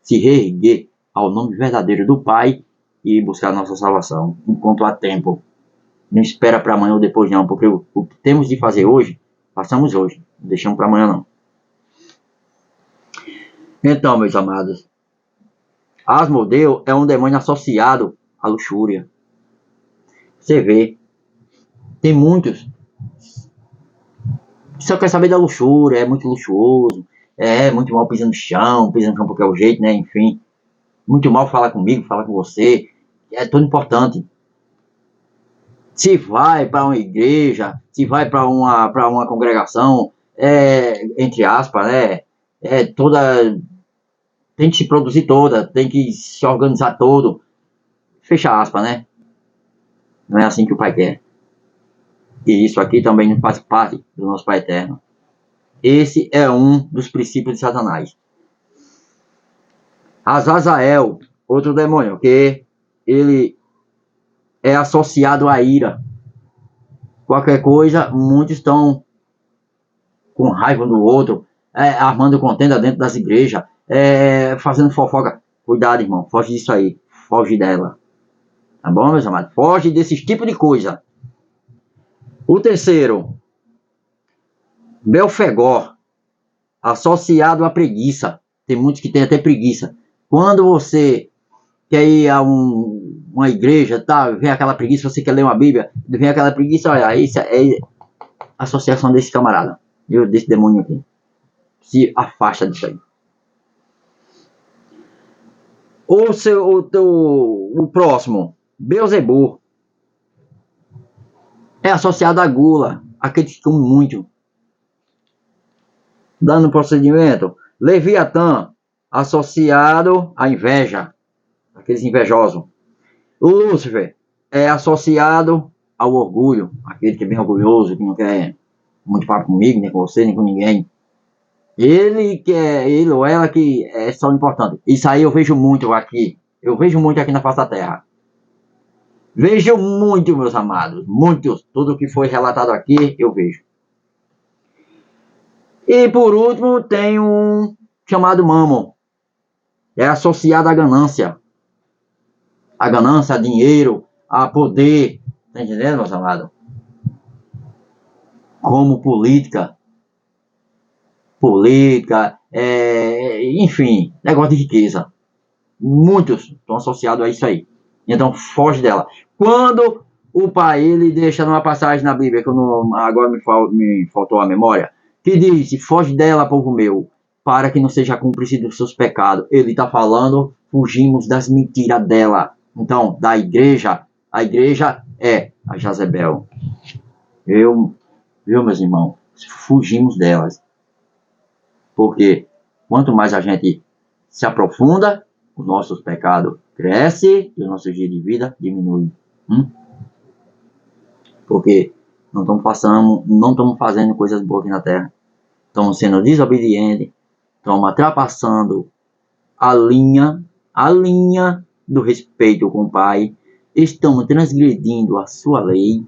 se reerguer ao nome verdadeiro do Pai e buscar a nossa salvação, enquanto há tempo. Não espera para amanhã ou depois não, porque o que temos de fazer hoje, façamos hoje, não deixamos para amanhã não. Então, meus amados, Asmodeu é um demônio associado à luxúria. Você vê, tem muitos só quer saber da luxúria, é muito luxuoso, é muito mal pisando no chão porque é o jeito, né? Enfim, muito mal falar comigo, falar com você, é tão importante. Se vai para uma igreja, se vai para uma congregação, entre aspas, né? Tem que se produzir toda, tem que se organizar todo, fecha aspas, né? Não é assim que o Pai quer. E isso aqui também não faz parte do nosso Pai Eterno. Esse é um dos princípios de Satanás. Azazel, outro demônio, que ele é associado à ira. Qualquer coisa, muitos estão com raiva do outro, armando contenda dentro das igrejas, fazendo fofoca. Cuidado, irmão, foge disso aí, foge dela. Tá bom, meus amados? Foge desses tipos de coisa. O terceiro, Belfegor, associado à preguiça. Tem muitos que têm até preguiça. Quando você quer ir a uma igreja, tá, vem aquela preguiça, você quer ler uma Bíblia, vem aquela preguiça, olha, isso é associação desse camarada, desse demônio aqui. Se afasta disso aí. O próximo, Beelzebub, é associado à gula, aqueles que comem muito. Dando procedimento, Leviatã, associado à inveja, aqueles invejosos. O Lúcifer é associado ao orgulho, aquele que é bem orgulhoso, que não quer muito papo comigo, nem com você, nem com ninguém. Ele ou ela que é só importante. Isso aí eu vejo muito aqui. Eu vejo muito aqui na face da terra. Vejo muito, meus amados. Muitos. Tudo que foi relatado aqui, eu vejo. E por último, tem um chamado Mammon. É associado à ganância. A ganância, a dinheiro, a poder. Tá entendendo, meus amados? Como política, enfim, negócio de riqueza. Muitos estão associados a isso aí. Então, foge dela. Quando o pai, ele deixa numa passagem na Bíblia, que eu não, agora me faltou a memória, que diz, foge dela, povo meu, para que não seja cúmplice dos seus pecados. Ele está falando, fugimos das mentiras dela. Então, da igreja, a igreja é a Jezebel. Viu, meus irmãos? Fugimos delas. Porque quanto mais a gente se aprofunda, os nossos pecados crescem e o nosso dia de vida diminui. Porque não estamos fazendo coisas boas aqui na terra. Estamos sendo desobedientes, estamos ultrapassando a linha do respeito com o Pai, estamos transgredindo a sua lei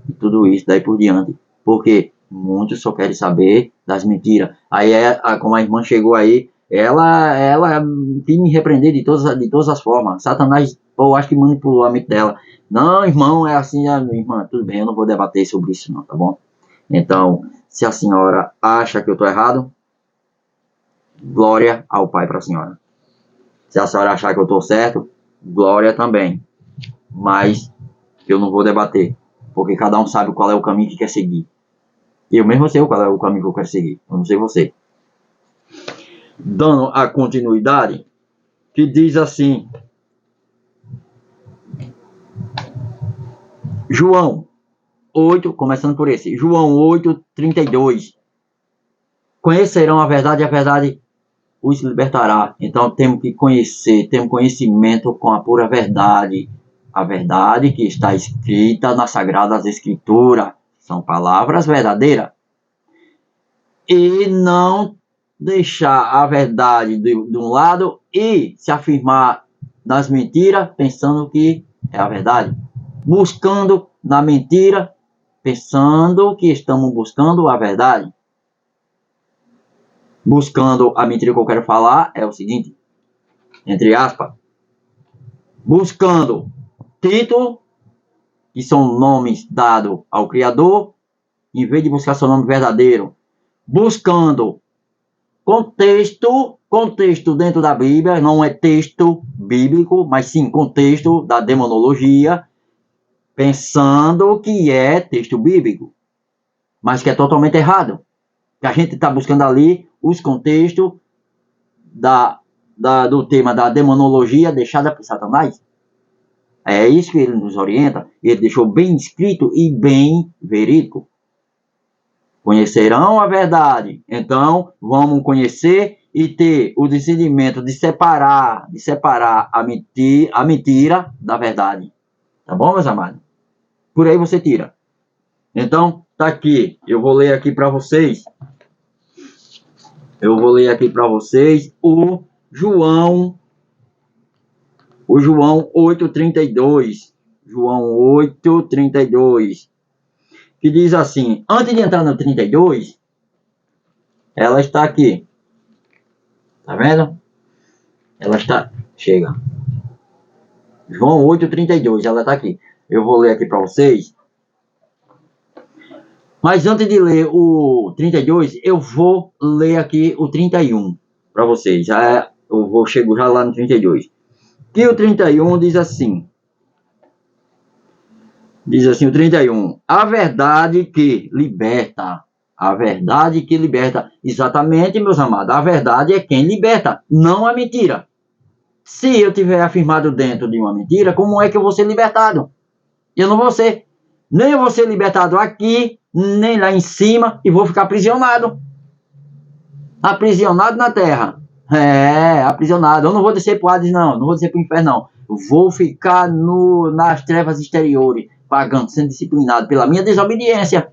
e tudo isso daí por diante. Porque muitos só querem saber das mentiras. Aí, como a irmã chegou aí, ela quis me repreender de todas as formas. Satanás, eu acho que manipulou a mente dela. Não, irmão, é assim, irmã, tudo bem, eu não vou debater sobre isso não, tá bom? Então, se a senhora acha que eu estou errado, glória ao Pai para a senhora. Se a senhora achar que eu estou certo, glória também. Mas eu não vou debater, porque cada um sabe qual é o caminho que quer seguir. Eu mesmo sei qual é o caminho que eu quero seguir, eu não sei você. Dando a continuidade, que diz assim, João 8, começando por esse, João 8, 32. Conhecerão a verdade os libertará. Então temos que conhecer, temos conhecimento com a pura verdade. A verdade que está escrita nas Sagradas Escrituras. São palavras verdadeiras. E não deixar a verdade de um lado e se afirmar nas mentiras, pensando que é a verdade. Buscando na mentira, pensando que estamos buscando a verdade. Buscando a mentira que eu quero falar é o seguinte, entre aspas, buscando título, que são nomes dados ao Criador, em vez de buscar seu nome verdadeiro, buscando contexto dentro da Bíblia, não é texto bíblico, mas sim contexto da demonologia, pensando que é texto bíblico, mas que é totalmente errado. Que a gente está buscando ali os contextos do tema da demonologia deixada por Satanás. É isso que ele nos orienta. Ele deixou bem escrito e bem verídico. Conhecerão a verdade. Então, vamos conhecer e ter o discernimento de separar a mentira da verdade. Tá bom, meus amados? Por aí você tira. Então, tá aqui. Eu vou ler aqui para vocês. O João 8:32. João 8:32. Que diz assim, antes de entrar no 32, ela está aqui. Tá vendo? Ela está... Chega. João 8:32, ela está aqui. Eu vou ler aqui para vocês. Mas antes de ler o 32, eu vou ler aqui o 31 para vocês. Eu vou chegar já lá no 32. Que o 31 diz assim. Diz assim o 31. A verdade que liberta. A verdade que liberta. Exatamente, meus amados. A verdade é quem liberta, não a mentira. Se eu tiver afirmado dentro de uma mentira, como é que eu vou ser libertado? Eu não vou ser. Nem eu vou ser libertado aqui, nem lá em cima, e vou ficar aprisionado. Aprisionado na terra. Aprisionado. Eu não vou descer para o Hades, não vou descer para o inferno, não. Eu vou ficar nas trevas exteriores, pagando, sendo disciplinado pela minha desobediência.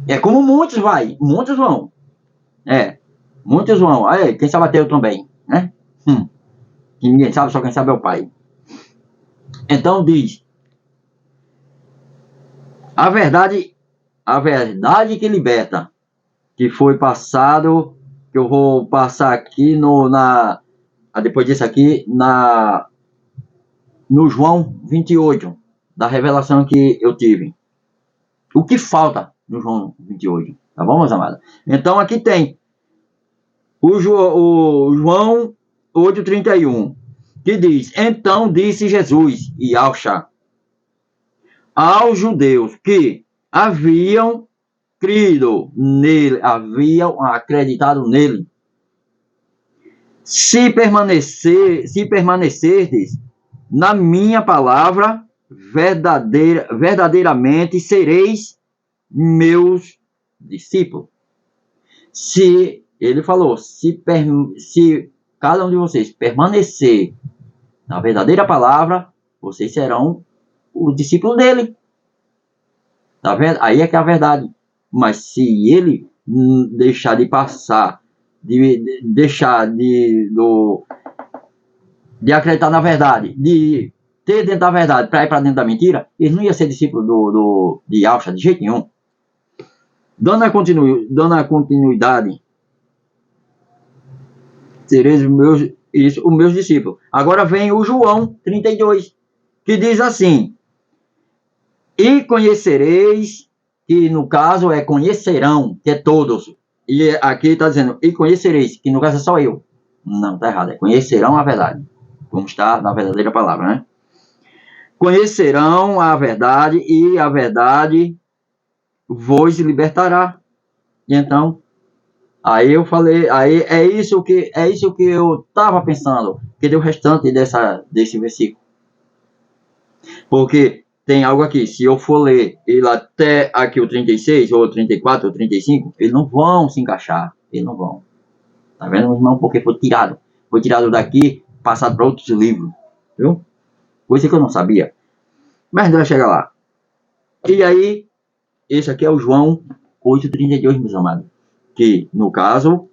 É como muitos muitos vão. Muitos vão. Aí, quem sabe até eu também, né? Que ninguém sabe, só quem sabe é o Pai. Então diz, a verdade que liberta, que foi passado, que eu vou passar aqui depois disso aqui, no João 28, da revelação que eu tive. O que falta no João 28, tá bom, meus amados? Então aqui tem o João 8,31, que diz, então disse Jesus e Alxa aos judeus que haviam crido nele, haviam acreditado nele, se permanecerdes na minha palavra, verdadeiramente sereis meus discípulos. Se ele falou, se cada um de vocês permanecer na verdadeira palavra, vocês serão os discípulos dele. Tá vendo? Aí é que é a verdade. Mas se ele deixar de passar, deixar de acreditar na verdade, de ter dentro da verdade para ir para dentro da mentira, ele não ia ser discípulo de Alcha de jeito nenhum. Dando a continuidade, sereis os meus discípulos. Agora vem o João 32, que diz assim, e conhecereis, que no caso é conhecerão, que é todos. E aqui está dizendo, e conhecereis, que no caso é só eu. Não, está errado, é conhecerão a verdade. Como está na verdadeira palavra, né? Conhecerão a verdade e a verdade vos libertará. E então, aí eu falei, aí é isso que eu estava pensando, que deu o restante desse versículo. Porque tem algo aqui, se eu for ler ele até aqui o 36, ou 34, ou 35, eles não vão se encaixar, eles não vão. Tá vendo, meu irmão? Porque foi tirado daqui, passado para outros livros, viu? Coisa que eu não sabia. Mas não vai chegar lá. E aí, esse aqui é o João 8,32, meus amados. Que, no caso,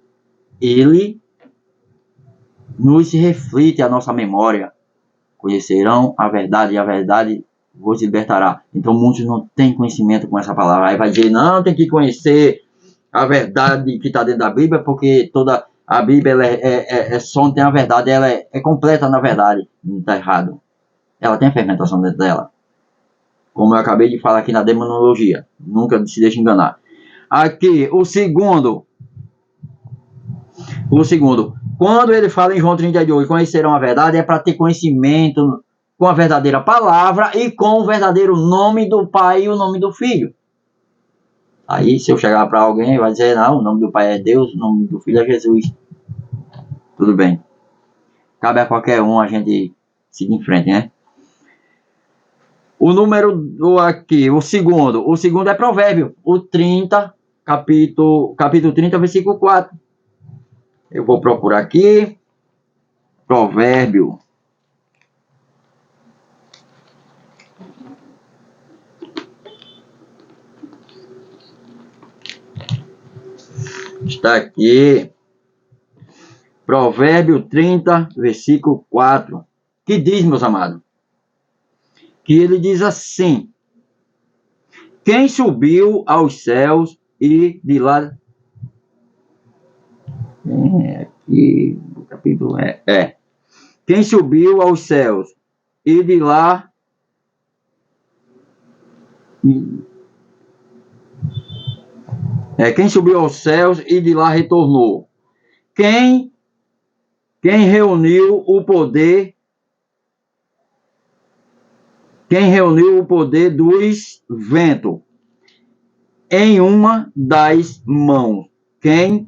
ele nos reflete a nossa memória. Conhecerão a verdade e a verdade vos libertará. Então, muitos não têm conhecimento com essa palavra. Aí vai dizer, não, tem que conhecer a verdade que está dentro da Bíblia, porque toda a Bíblia só não tem a verdade, ela é completa na verdade. Não está errado. Ela tem a fermentação dentro dela. Como eu acabei de falar aqui na demonologia. Nunca se deixe enganar. Aqui, o segundo. Quando ele fala em João 32, conhecerão a verdade, é para ter conhecimento com a verdadeira palavra e com o verdadeiro nome do Pai e o nome do Filho. Aí, se eu chegar para alguém, vai dizer, não, o nome do Pai é Deus, o nome do Filho é Jesus. Tudo bem. Cabe a qualquer um a gente seguir em frente, né? O número aqui, o segundo é Provérbio, o 30, capítulo 30, versículo 4. Eu vou procurar aqui, Provérbio. Está aqui, Provérbio 30, versículo 4, que diz, meus amados, que ele diz assim, quem subiu aos céus e de lá... aqui, o capítulo quem subiu aos céus e de lá... quem subiu aos céus e de lá retornou. Quem reuniu o poder dos ventos em uma das mãos. Quem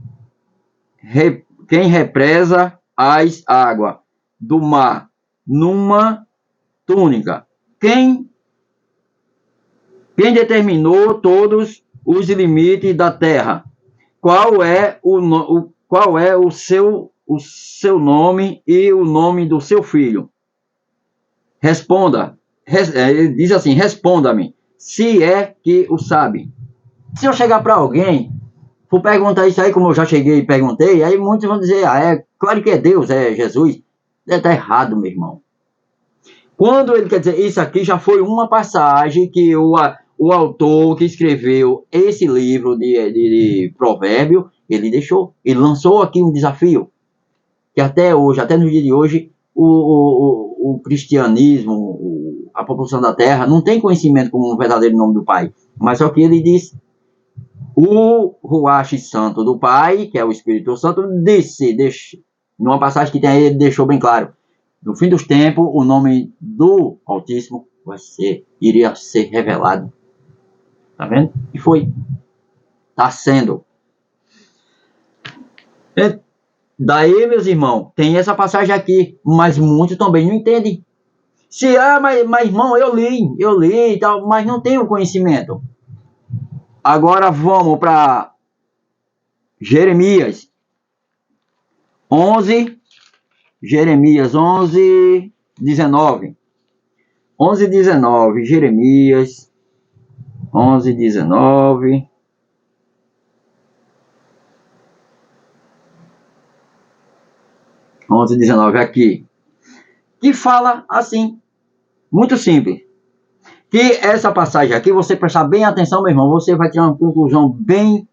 represa as águas do mar numa túnica. Quem determinou todos os limites da terra. Qual é o seu nome e o nome do seu filho? Responda. Ele diz assim, responda-me, se é que o sabe. Se eu chegar para alguém, for perguntar isso aí, como eu já cheguei e perguntei, aí muitos vão dizer, é claro que é Deus, é Jesus. Tá errado, meu irmão. Quando ele quer dizer, isso aqui já foi uma passagem que o autor que escreveu esse livro de provérbio, ele deixou. Ele lançou aqui um desafio, que até hoje, até no dia de hoje, o cristianismo, a população da terra, não tem conhecimento como o verdadeiro nome do Pai. Mas só que ele diz, o Ruach Santo do Pai, que é o Espírito Santo, disse, numa passagem que tem aí, ele deixou bem claro, no fim dos tempos, o nome do Altíssimo iria ser revelado. Tá vendo? E foi. Tá sendo. E daí, meus irmãos, tem essa passagem aqui, mas muitos também não entendem. Se, mas irmão, eu li e tal, mas não tenho conhecimento. Agora vamos para Jeremias 11, Jeremias 11, 19. 11, 19, Jeremias 11, 19. Aqui, que fala assim, muito simples, que essa passagem aqui, você prestar bem atenção, meu irmão, você vai ter uma conclusão bem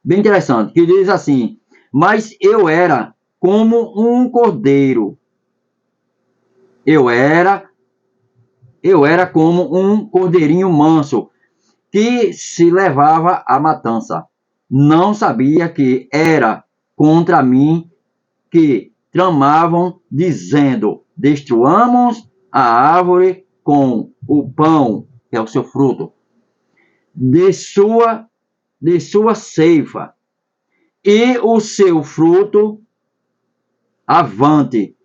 interessante, que diz assim, mas eu era como um cordeiro, eu era como um cordeirinho manso, que se levava à matança, não sabia que era contra mim que tramavam, dizendo, destruamos a árvore com o pão, que é o seu fruto, de sua ceifa, e o seu fruto avante,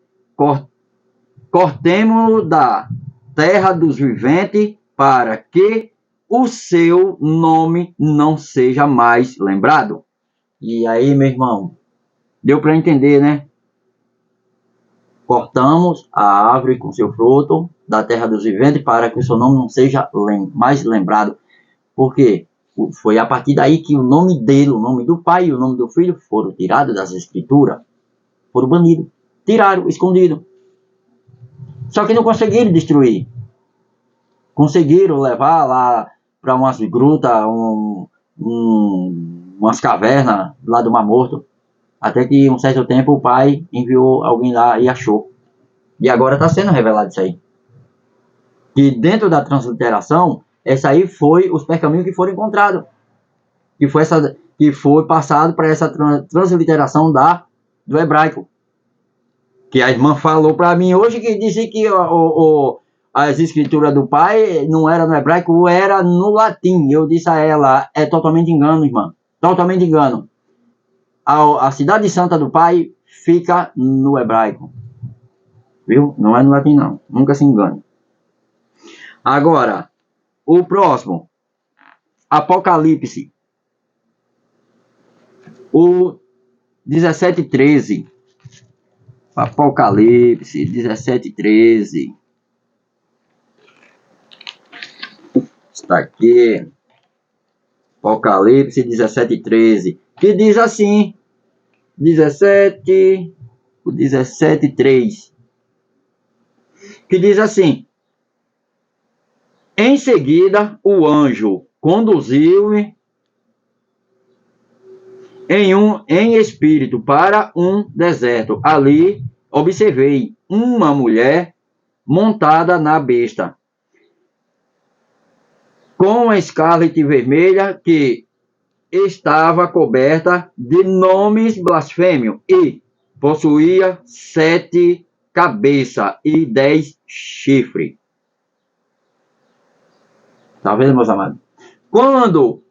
cortemo-lo da terra dos viventes, para que o seu nome não seja mais lembrado. E aí, meu irmão, deu para entender, né? Cortamos a árvore com seu fruto da terra dos viventes para que o seu nome não seja mais lembrado. Porque foi a partir daí que o nome dele, o nome do pai e o nome do filho foram tirados das escrituras. Foram banidos. Tiraram, escondidos. Só que não conseguiram destruir. Conseguiram levar lá para umas grutas, umas cavernas lá do Mar Morto. Até que um certo tempo o pai enviou alguém lá e achou. E agora está sendo revelado isso aí. Que dentro da transliteração, essa aí foi os pergaminhos que foram encontrados. Que foi passado para essa transliteração do hebraico. Que a irmã falou para mim hoje que disse que as escrituras do pai não era no hebraico, era no latim. Eu disse a ela, é totalmente engano, irmã. Totalmente engano. A cidade santa do pai fica no hebraico. Viu? Não é no latim, não. Nunca se engane. Agora, o próximo. Apocalipse. O 17:13. Apocalipse 17:13. Está aqui. Apocalipse 17:13. Que diz assim. 17:3. Que diz assim: em seguida, o anjo conduziu-me em espírito para um deserto. Ali observei uma mulher montada na besta, com a escarlate vermelha, que estava coberta de nomes blasfêmios e possuía 7 cabeças e 10 chifres. Tá vendo, meus amados? Quando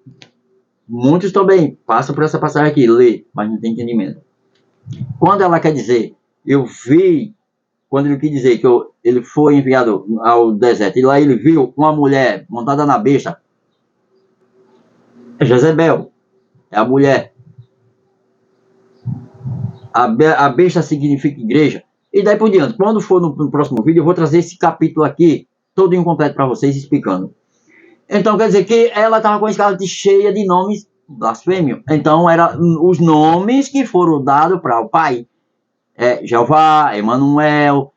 muitos também passam por essa passagem aqui, lê, mas não tem entendimento. Quando ela quer dizer, quando ele quer dizer que ele foi enviado ao deserto, e lá ele viu uma mulher montada na besta, é Jezebel, é a mulher. A besta significa igreja. E daí por diante, quando for no próximo vídeo, eu vou trazer esse capítulo aqui, todo incompleto para vocês, explicando. Então quer dizer que ela estava com a escala cheia de nomes blasfêmios. Então eram os nomes que foram dados para o pai. Jeová, Emanuel,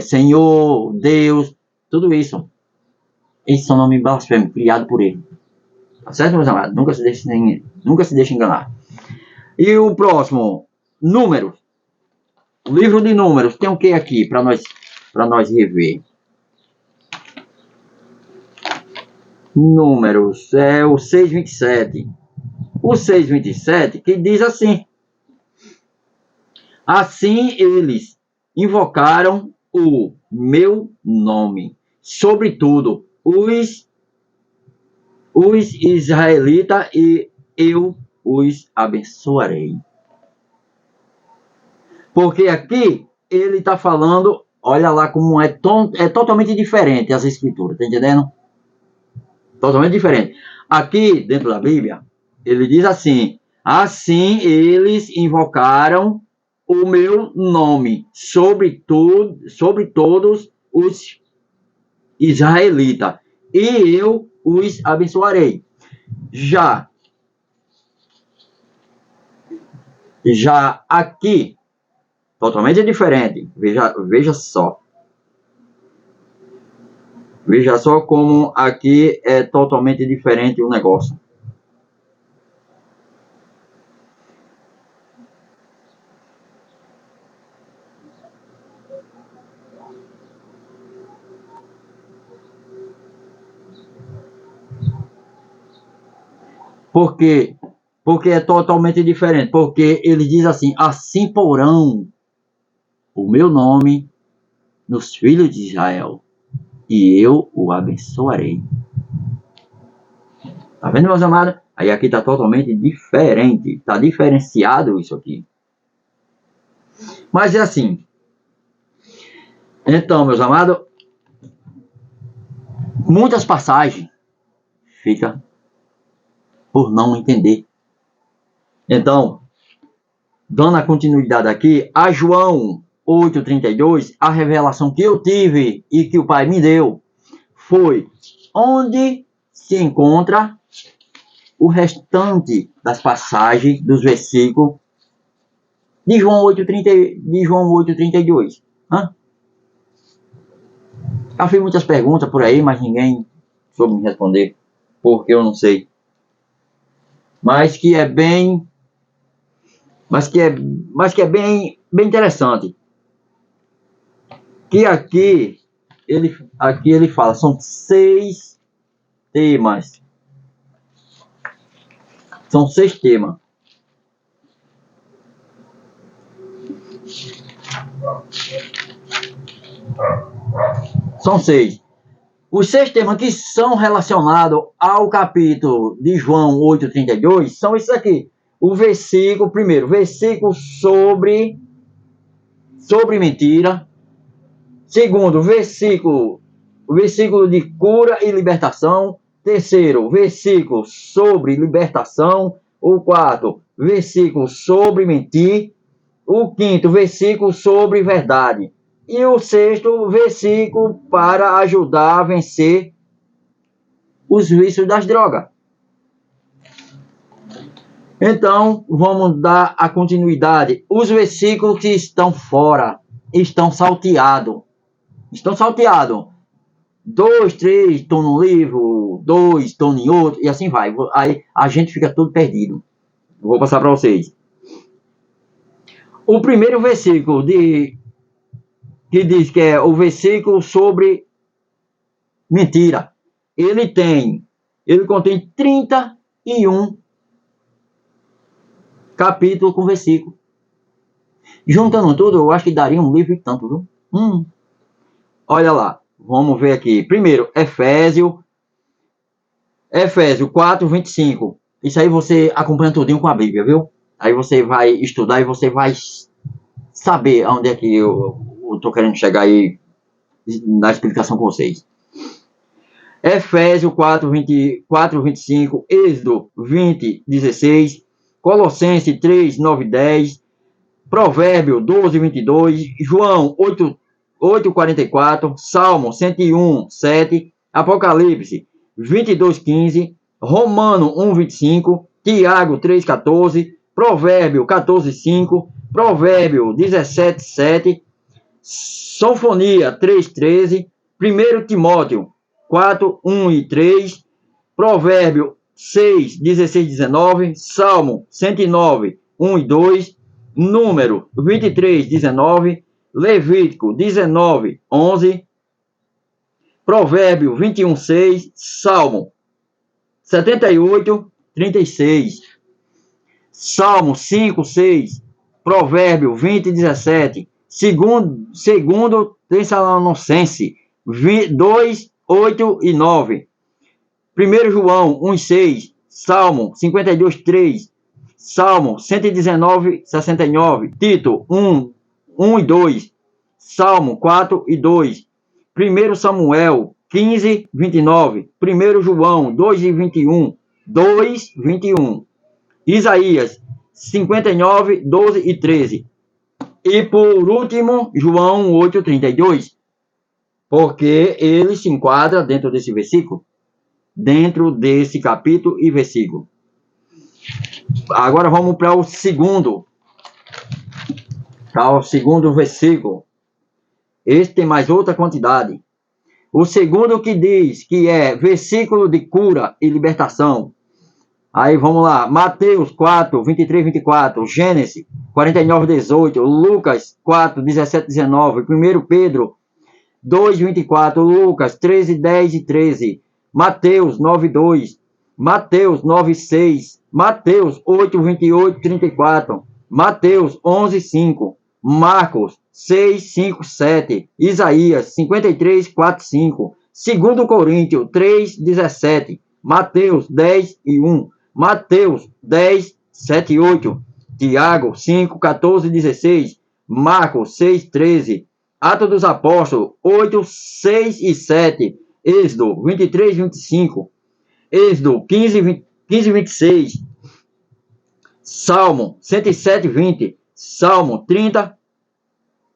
Senhor, Deus, tudo isso. Esses são nomes blasfêmicos criados por ele. Tá certo, meus amados? Nunca se deixe enganar. E o próximo, Números. O livro de Números tem o que aqui para nós rever? Números é o 6:27. O 6:27 que diz assim: assim eles invocaram o meu nome, sobretudo os israelitas, e eu os abençoarei. Porque aqui ele está falando, olha lá como é totalmente diferente as escrituras, tá entendendo? Totalmente diferente. Aqui, dentro da Bíblia, ele diz assim: assim eles invocaram o meu nome sobre todos os israelitas, e eu os abençoarei. Já aqui, totalmente diferente. Veja só. Veja só como aqui é totalmente diferente o negócio. Por quê? Porque é totalmente diferente. Porque ele diz assim: assim porão o meu nome nos filhos de Israel, e eu o abençoarei. Tá vendo, meus amados? Aí aqui está totalmente diferente. Está diferenciado isso aqui. Mas é assim. Então, meus amados, muitas passagens fica por não entender. Então, dando a continuidade aqui, a João 8:32, a revelação que eu tive e que o Pai me deu foi onde se encontra o restante das passagens dos versículos de João 8:32. Eu fiz muitas perguntas por aí, mas ninguém soube me responder, porque eu não sei. Mas que é bem bem interessante. Que aqui ele fala, são 6 temas. São 6 temas. São 6. Os 6 temas que são relacionados ao capítulo de João 8:32 são esses aqui. O versículo, primeiro, versículo sobre mentira. Segundo, versículo de cura e libertação. Terceiro, versículo sobre libertação. O quarto, versículo sobre mentir. O quinto, versículo sobre verdade. E o sexto, versículo para ajudar a vencer os vícios das drogas. Então, vamos dar a continuidade. Os versículos que estão fora, estão salteados. 2, 3 estão num livro, 2 estão em outro, e assim vai. Aí a gente fica todo perdido. Vou passar para vocês. O primeiro versículo que diz que é o versículo sobre mentira. Ele contém 31 capítulos com versículo. Juntando tudo, eu acho que daria um livro e tanto, viu? Olha lá, vamos ver aqui. Primeiro, Efésios 4:25. Isso aí você acompanha tudinho com a Bíblia, viu? Aí você vai estudar e você vai saber aonde é que eu tô querendo chegar aí na explicação com vocês. Efésios 4:25, Êxodo 20:16, Colossenses 3:9-10, Provérbio 12:22, João 8:44, Salmo 101:7, Apocalipse 22:15, Romano 1:25, Tiago 3:14, Provérbio 14:5, Provérbio 17:7, Sofonia 3:13, 1 Timóteo 4:1 e 3, Provérbio 6:16-19, Salmo 109, 1 e 2, Número 23:19, Levítico 19:11, Provérbio 21:6, Salmo 78:36, Salmo 5:6, Provérbio 20:17, segundo Tessalonicenses 2:8 e 9, 1 João 1:6, Salmo 52:3, Salmo 119:69, Tito 1 e 2, Salmo 4 e 2, 1 Samuel 15:29, 1 João 2:21, 2:21, Isaías 59, 12 e 13. E por último, João 8:32, porque ele se enquadra dentro desse versículo, dentro desse capítulo e versículo. Agora vamos para o segundo versículo. Esse tem mais outra quantidade. O segundo que diz que é versículo de cura e libertação. Aí vamos lá, Mateus 4, 23, 24, Gênesis 49, 18, Lucas 4, 17, 19, 1 Pedro 2, 24, Lucas 13, 10 e 13, Mateus 9, 2, Mateus 9, 6, Mateus 8, 28, 34, Mateus 11, 5, Marcos 6, 5, 7, Isaías 53, 4, 5, 2 Coríntios 3, 17, Mateus 10 e 1, Mateus 10, 7 e 8, Tiago 5, 14 e 16, Marcos 6, 13, Atos dos Apóstolos 8, 6 e 7, Êxodo 23, 25, Êxodo 15, 26, Salmo 107, 20, Salmo 30,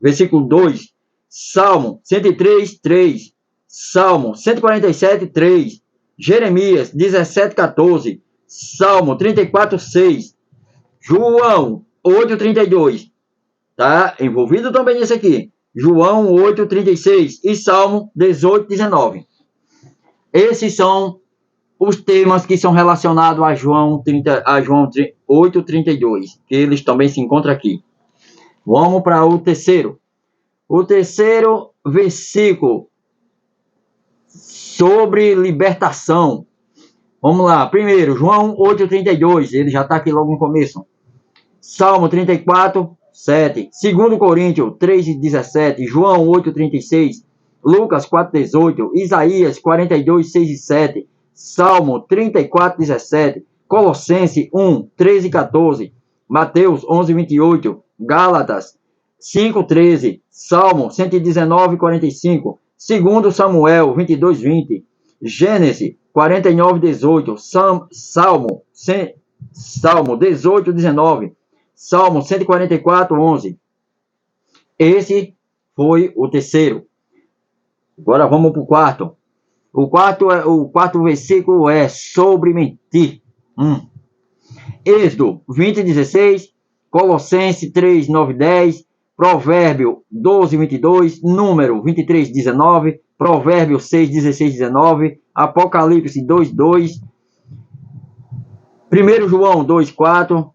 versículo 2, Salmo 103, 3, Salmo 147, 3, Jeremias 17, 14, Salmo 34, 6, João 8, 32, tá envolvido também nesse aqui, João 8, 36 e Salmo 18, 19. Esses são os temas que são relacionados a João 8, 32, que eles também se encontram aqui. Vamos para o terceiro. O terceiro versículo sobre libertação. Vamos lá. Primeiro, João 8, 32. Ele já está aqui logo no começo. Salmo 34, 7. 2 Coríntios 3, 17. João 8, 36. Lucas 4, 18. Isaías 42, 6 e 7. Salmo 34, 17. Colossenses 1, 13 e 14. Mateus 11, 28. Gálatas 5, 13. Salmo 119, 45. 2 Samuel 22, 20. Gênesis 49, 18. Salmo 18, 19. Salmo 144, 11. Esse foi o terceiro. Agora vamos para o quarto. O quarto versículo é sobre mentir. Êxodo 20, 16. Colossenses 3, 9, 10. Provérbio 12, 22. Número 23, 19. Provérbio 6, 16, 19. Apocalipse 2, 2. 1 João 2, 4.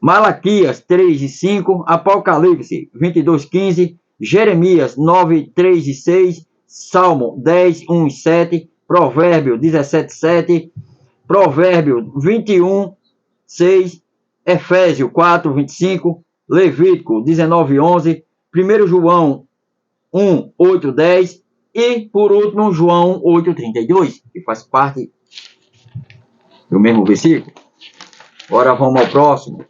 Malaquias 3 e 5, Apocalipse 22, 15, Jeremias 9, 3 e 6, Salmo 10, 1 e 7, Provérbio 17, 7, Provérbio 21, 6, Efésios 4, 25, Levítico 19, 11, 1 João 1, 8, 10 e, por último, João 8, 32, que faz parte do mesmo versículo. Agora vamos ao próximo.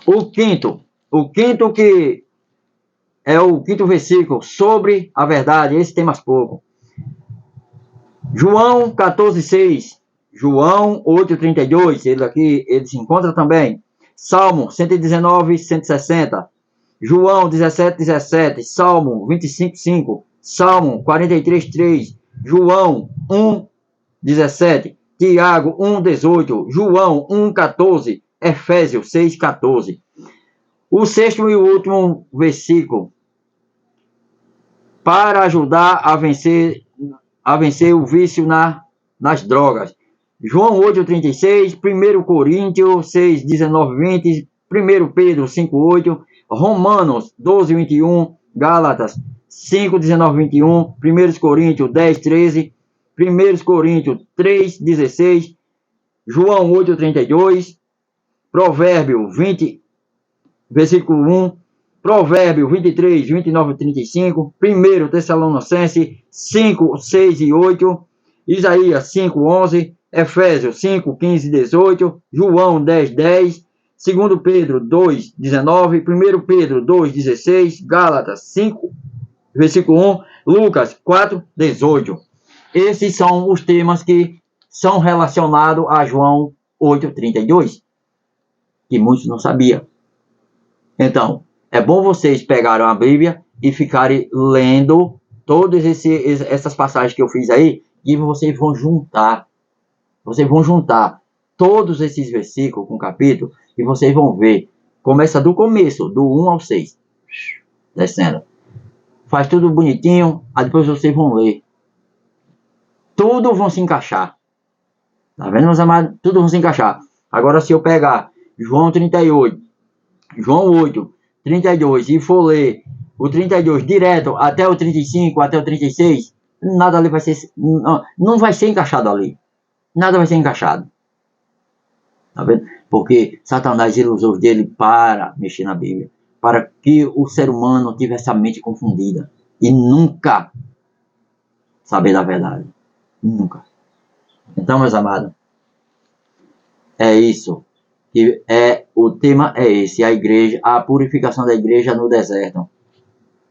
O quinto que é o quinto versículo sobre a verdade, esse tem mais pouco. João 14, 6, João 8, 32, ele se encontra também. Salmo 119, 160, João 17, 17, Salmo 25, 5, Salmo 43:3, João 1:17, Tiago 1:18, João 1:14, Efésios 6:14. O sexto e o último versículo para ajudar a vencer o vício nas drogas. João 8:36, 1 Coríntios 6:19, 20, 1 Pedro 5:8, Romanos 12:21, Gálatas 5:19, 21, 1 Coríntios 10:13, 1 Coríntios 3:16, João 8:32, Provérbio 20, versículo 1, Provérbio 23, 29 e 35, 1 Tessalonicenses 5, 6 e 8, Isaías 5, 11, Efésios 5, 15 e 18, João 10, 10, 2 Pedro 2, 19, 1 Pedro 2, 16, Gálatas 5, versículo 1, Lucas 4, 18. Esses são os temas que são relacionados a João 8, 32, que muitos não sabiam. Então, é bom vocês pegarem a Bíblia e ficarem lendo todas essas passagens que eu fiz aí, e vocês vão juntar. Vocês vão juntar todos esses versículos com o capítulo, e vocês vão ver. Começa do começo, do 1 ao 6. Descendo. Faz tudo bonitinho, aí depois vocês vão ler. Tudo vão se encaixar. Tá vendo, meus amados? Tudo vão se encaixar. Agora, se eu pegar João 38, João 8, 32 e for ler o 32 direto até o 35, até o 36, nada ali vai ser, não vai ser encaixado ali. Nada vai ser encaixado. Tá vendo? Porque Satanás ele usou dele para mexer na Bíblia, para que o ser humano tivesse a mente confundida e nunca saber da verdade. Nunca. Então, meus amados, é isso. Que o tema é esse, a igreja, a purificação da igreja no deserto.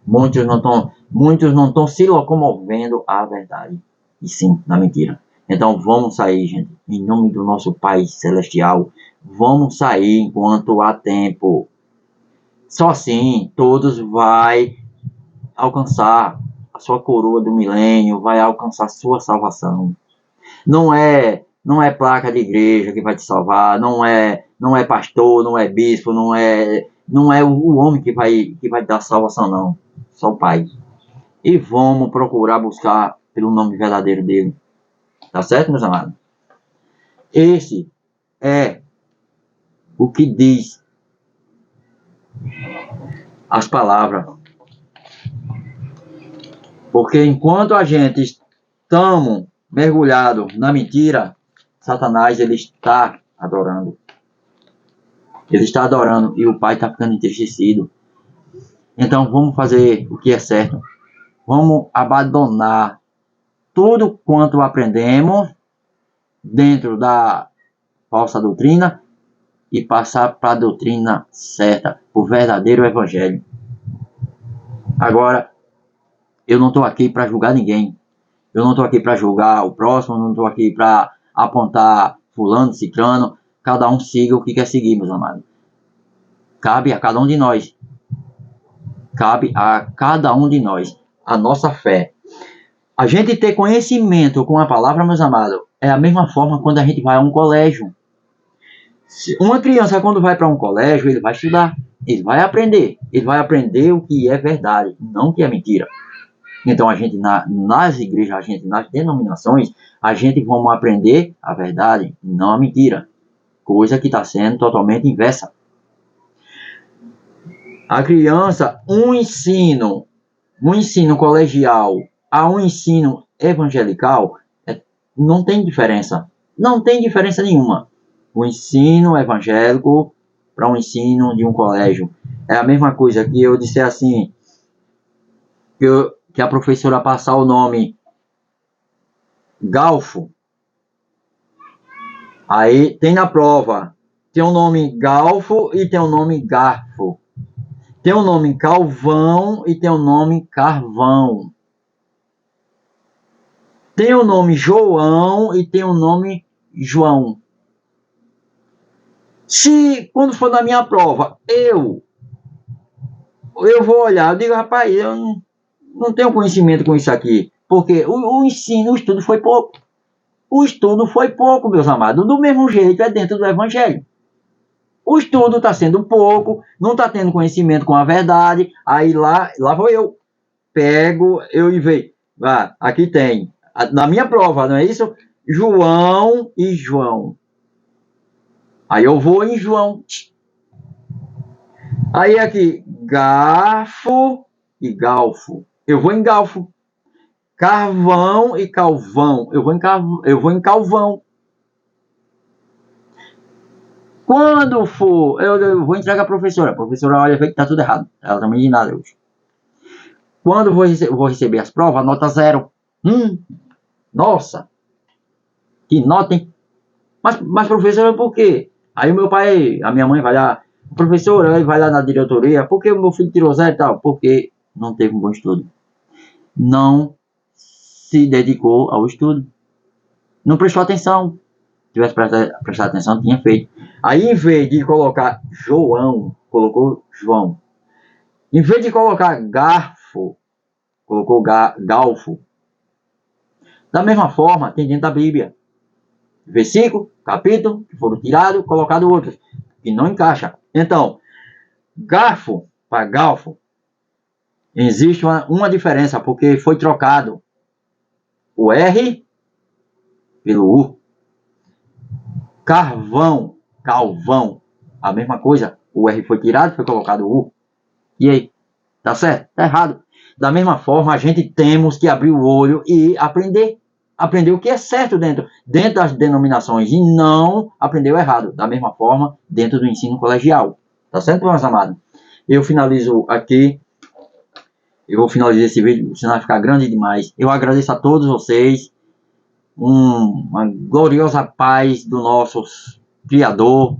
Muitos não estão se locomovendo à verdade, e sim na mentira. Então vamos sair, gente, em nome do nosso Pai Celestial, vamos sair enquanto há tempo. Só assim todos vai alcançar a sua coroa do milênio, vai alcançar a sua salvação. Não é placa de igreja que vai te salvar, não é pastor, não é bispo, não é o homem que vai dar salvação, não. Só o Pai. E vamos procurar buscar pelo nome verdadeiro dele. Tá certo, meus amados? Esse é o que diz as palavras. Porque enquanto a gente estamos mergulhados na mentira, Satanás ele está adorando. Ele está adorando e o Pai está ficando entristecido. Então vamos fazer o que é certo. Vamos abandonar tudo quanto aprendemos dentro da falsa doutrina e passar para a doutrina certa, o verdadeiro evangelho. Agora, eu não estou aqui para julgar ninguém. Eu não estou aqui para julgar o próximo, não estou aqui para apontar fulano, ciclano. Cada um siga o que quer seguir, meus amados. Cabe a cada um de nós. Cabe a cada um de nós a nossa fé. A gente ter conhecimento com a palavra, meus amados, é a mesma forma quando a gente vai a um colégio. Uma criança, quando vai para um colégio, ele vai estudar, ele vai aprender o que é verdade, não o que é mentira. Então, a gente, nas igrejas, a gente, nas denominações, a gente vamos aprender a verdade, não a mentira. Coisa que está sendo totalmente inversa. A criança, um ensino colegial a um ensino evangelical, não tem diferença. Não tem diferença nenhuma. O ensino evangélico para um ensino de um colégio. É a mesma coisa que eu disser assim, que a professora passar o nome Galfo. Aí tem na prova, tem o nome Galfo e tem o nome Garfo. Tem o nome Calvão e tem o nome Carvão. Tem o nome João e tem o nome João. Se, quando for na minha prova, eu vou olhar, eu digo, rapaz, eu não tenho conhecimento com isso aqui, porque o ensino, o estudo foi pouco. O estudo foi pouco, meus amados. Do mesmo jeito é dentro do evangelho. O estudo está sendo pouco, não está tendo conhecimento com a verdade, aí lá vou eu. Pego, eu e vejo. Ah, aqui tem, na minha prova, não é isso? João e João. Aí eu vou em João. Aí aqui, garfo e galfo. Eu vou em galfo. Carvão e calvão. Eu vou em calvão. Quando for, eu vou entregar a professora. A professora olha e vê que tá tudo errado. Ela também de nada hoje. Quando vou receber as provas, nota 0. Nossa, que nota, hein? Mas professora, por quê? Aí o meu pai, a minha mãe vai lá, professora, vai lá na diretoria, por que o meu filho tirou 0 e tal? Porque não teve um bom estudo. Não se dedicou ao estudo. Não prestou atenção. Se tivesse prestado atenção, tinha feito. Aí, em vez de colocar João, colocou João. Em vez de colocar garfo, colocou galfo. Da mesma forma, tem dentro da Bíblia. Versículo, capítulo, que foram tirados, colocado outros, que não encaixa. Então, garfo para galfo, existe uma diferença, porque foi trocado o R pelo U. Carvão, calvão, a mesma coisa. O R foi tirado, foi colocado o U. E aí? Tá certo? Tá errado. Da mesma forma, a gente temos que abrir o olho e aprender. Aprender o que é certo dentro das denominações e não aprender o errado. Da mesma forma, dentro do ensino colegial. Tá certo, meus amados? Eu finalizo aqui. Eu vou finalizar esse vídeo, senão vai ficar grande demais. Eu agradeço a todos vocês. Uma gloriosa paz do nosso Criador,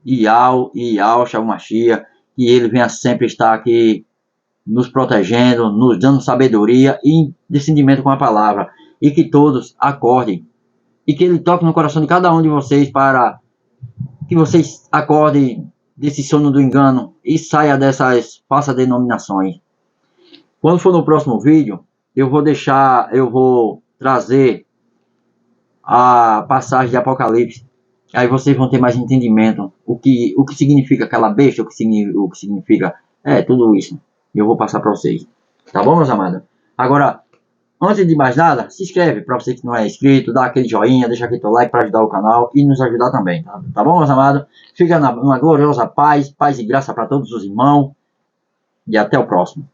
Yahshua Mashiach, que ele venha sempre estar aqui nos protegendo, nos dando sabedoria e discernimento com a palavra. E que todos acordem. E que ele toque no coração de cada um de vocês para que vocês acordem desse sono do engano e saia dessas falsas denominações. Quando for no próximo vídeo, eu vou trazer a passagem de Apocalipse. Aí vocês vão ter mais entendimento. O que significa aquela besta, o que significa tudo isso. Eu vou passar para vocês. Tá bom, meus amados? Agora, antes de mais nada, se inscreve para você que não é inscrito, dá aquele joinha, deixa aquele like para ajudar o canal e nos ajudar também. Tá bom, meus amados? Fica numa gloriosa paz e graça para todos os irmãos. E até o próximo.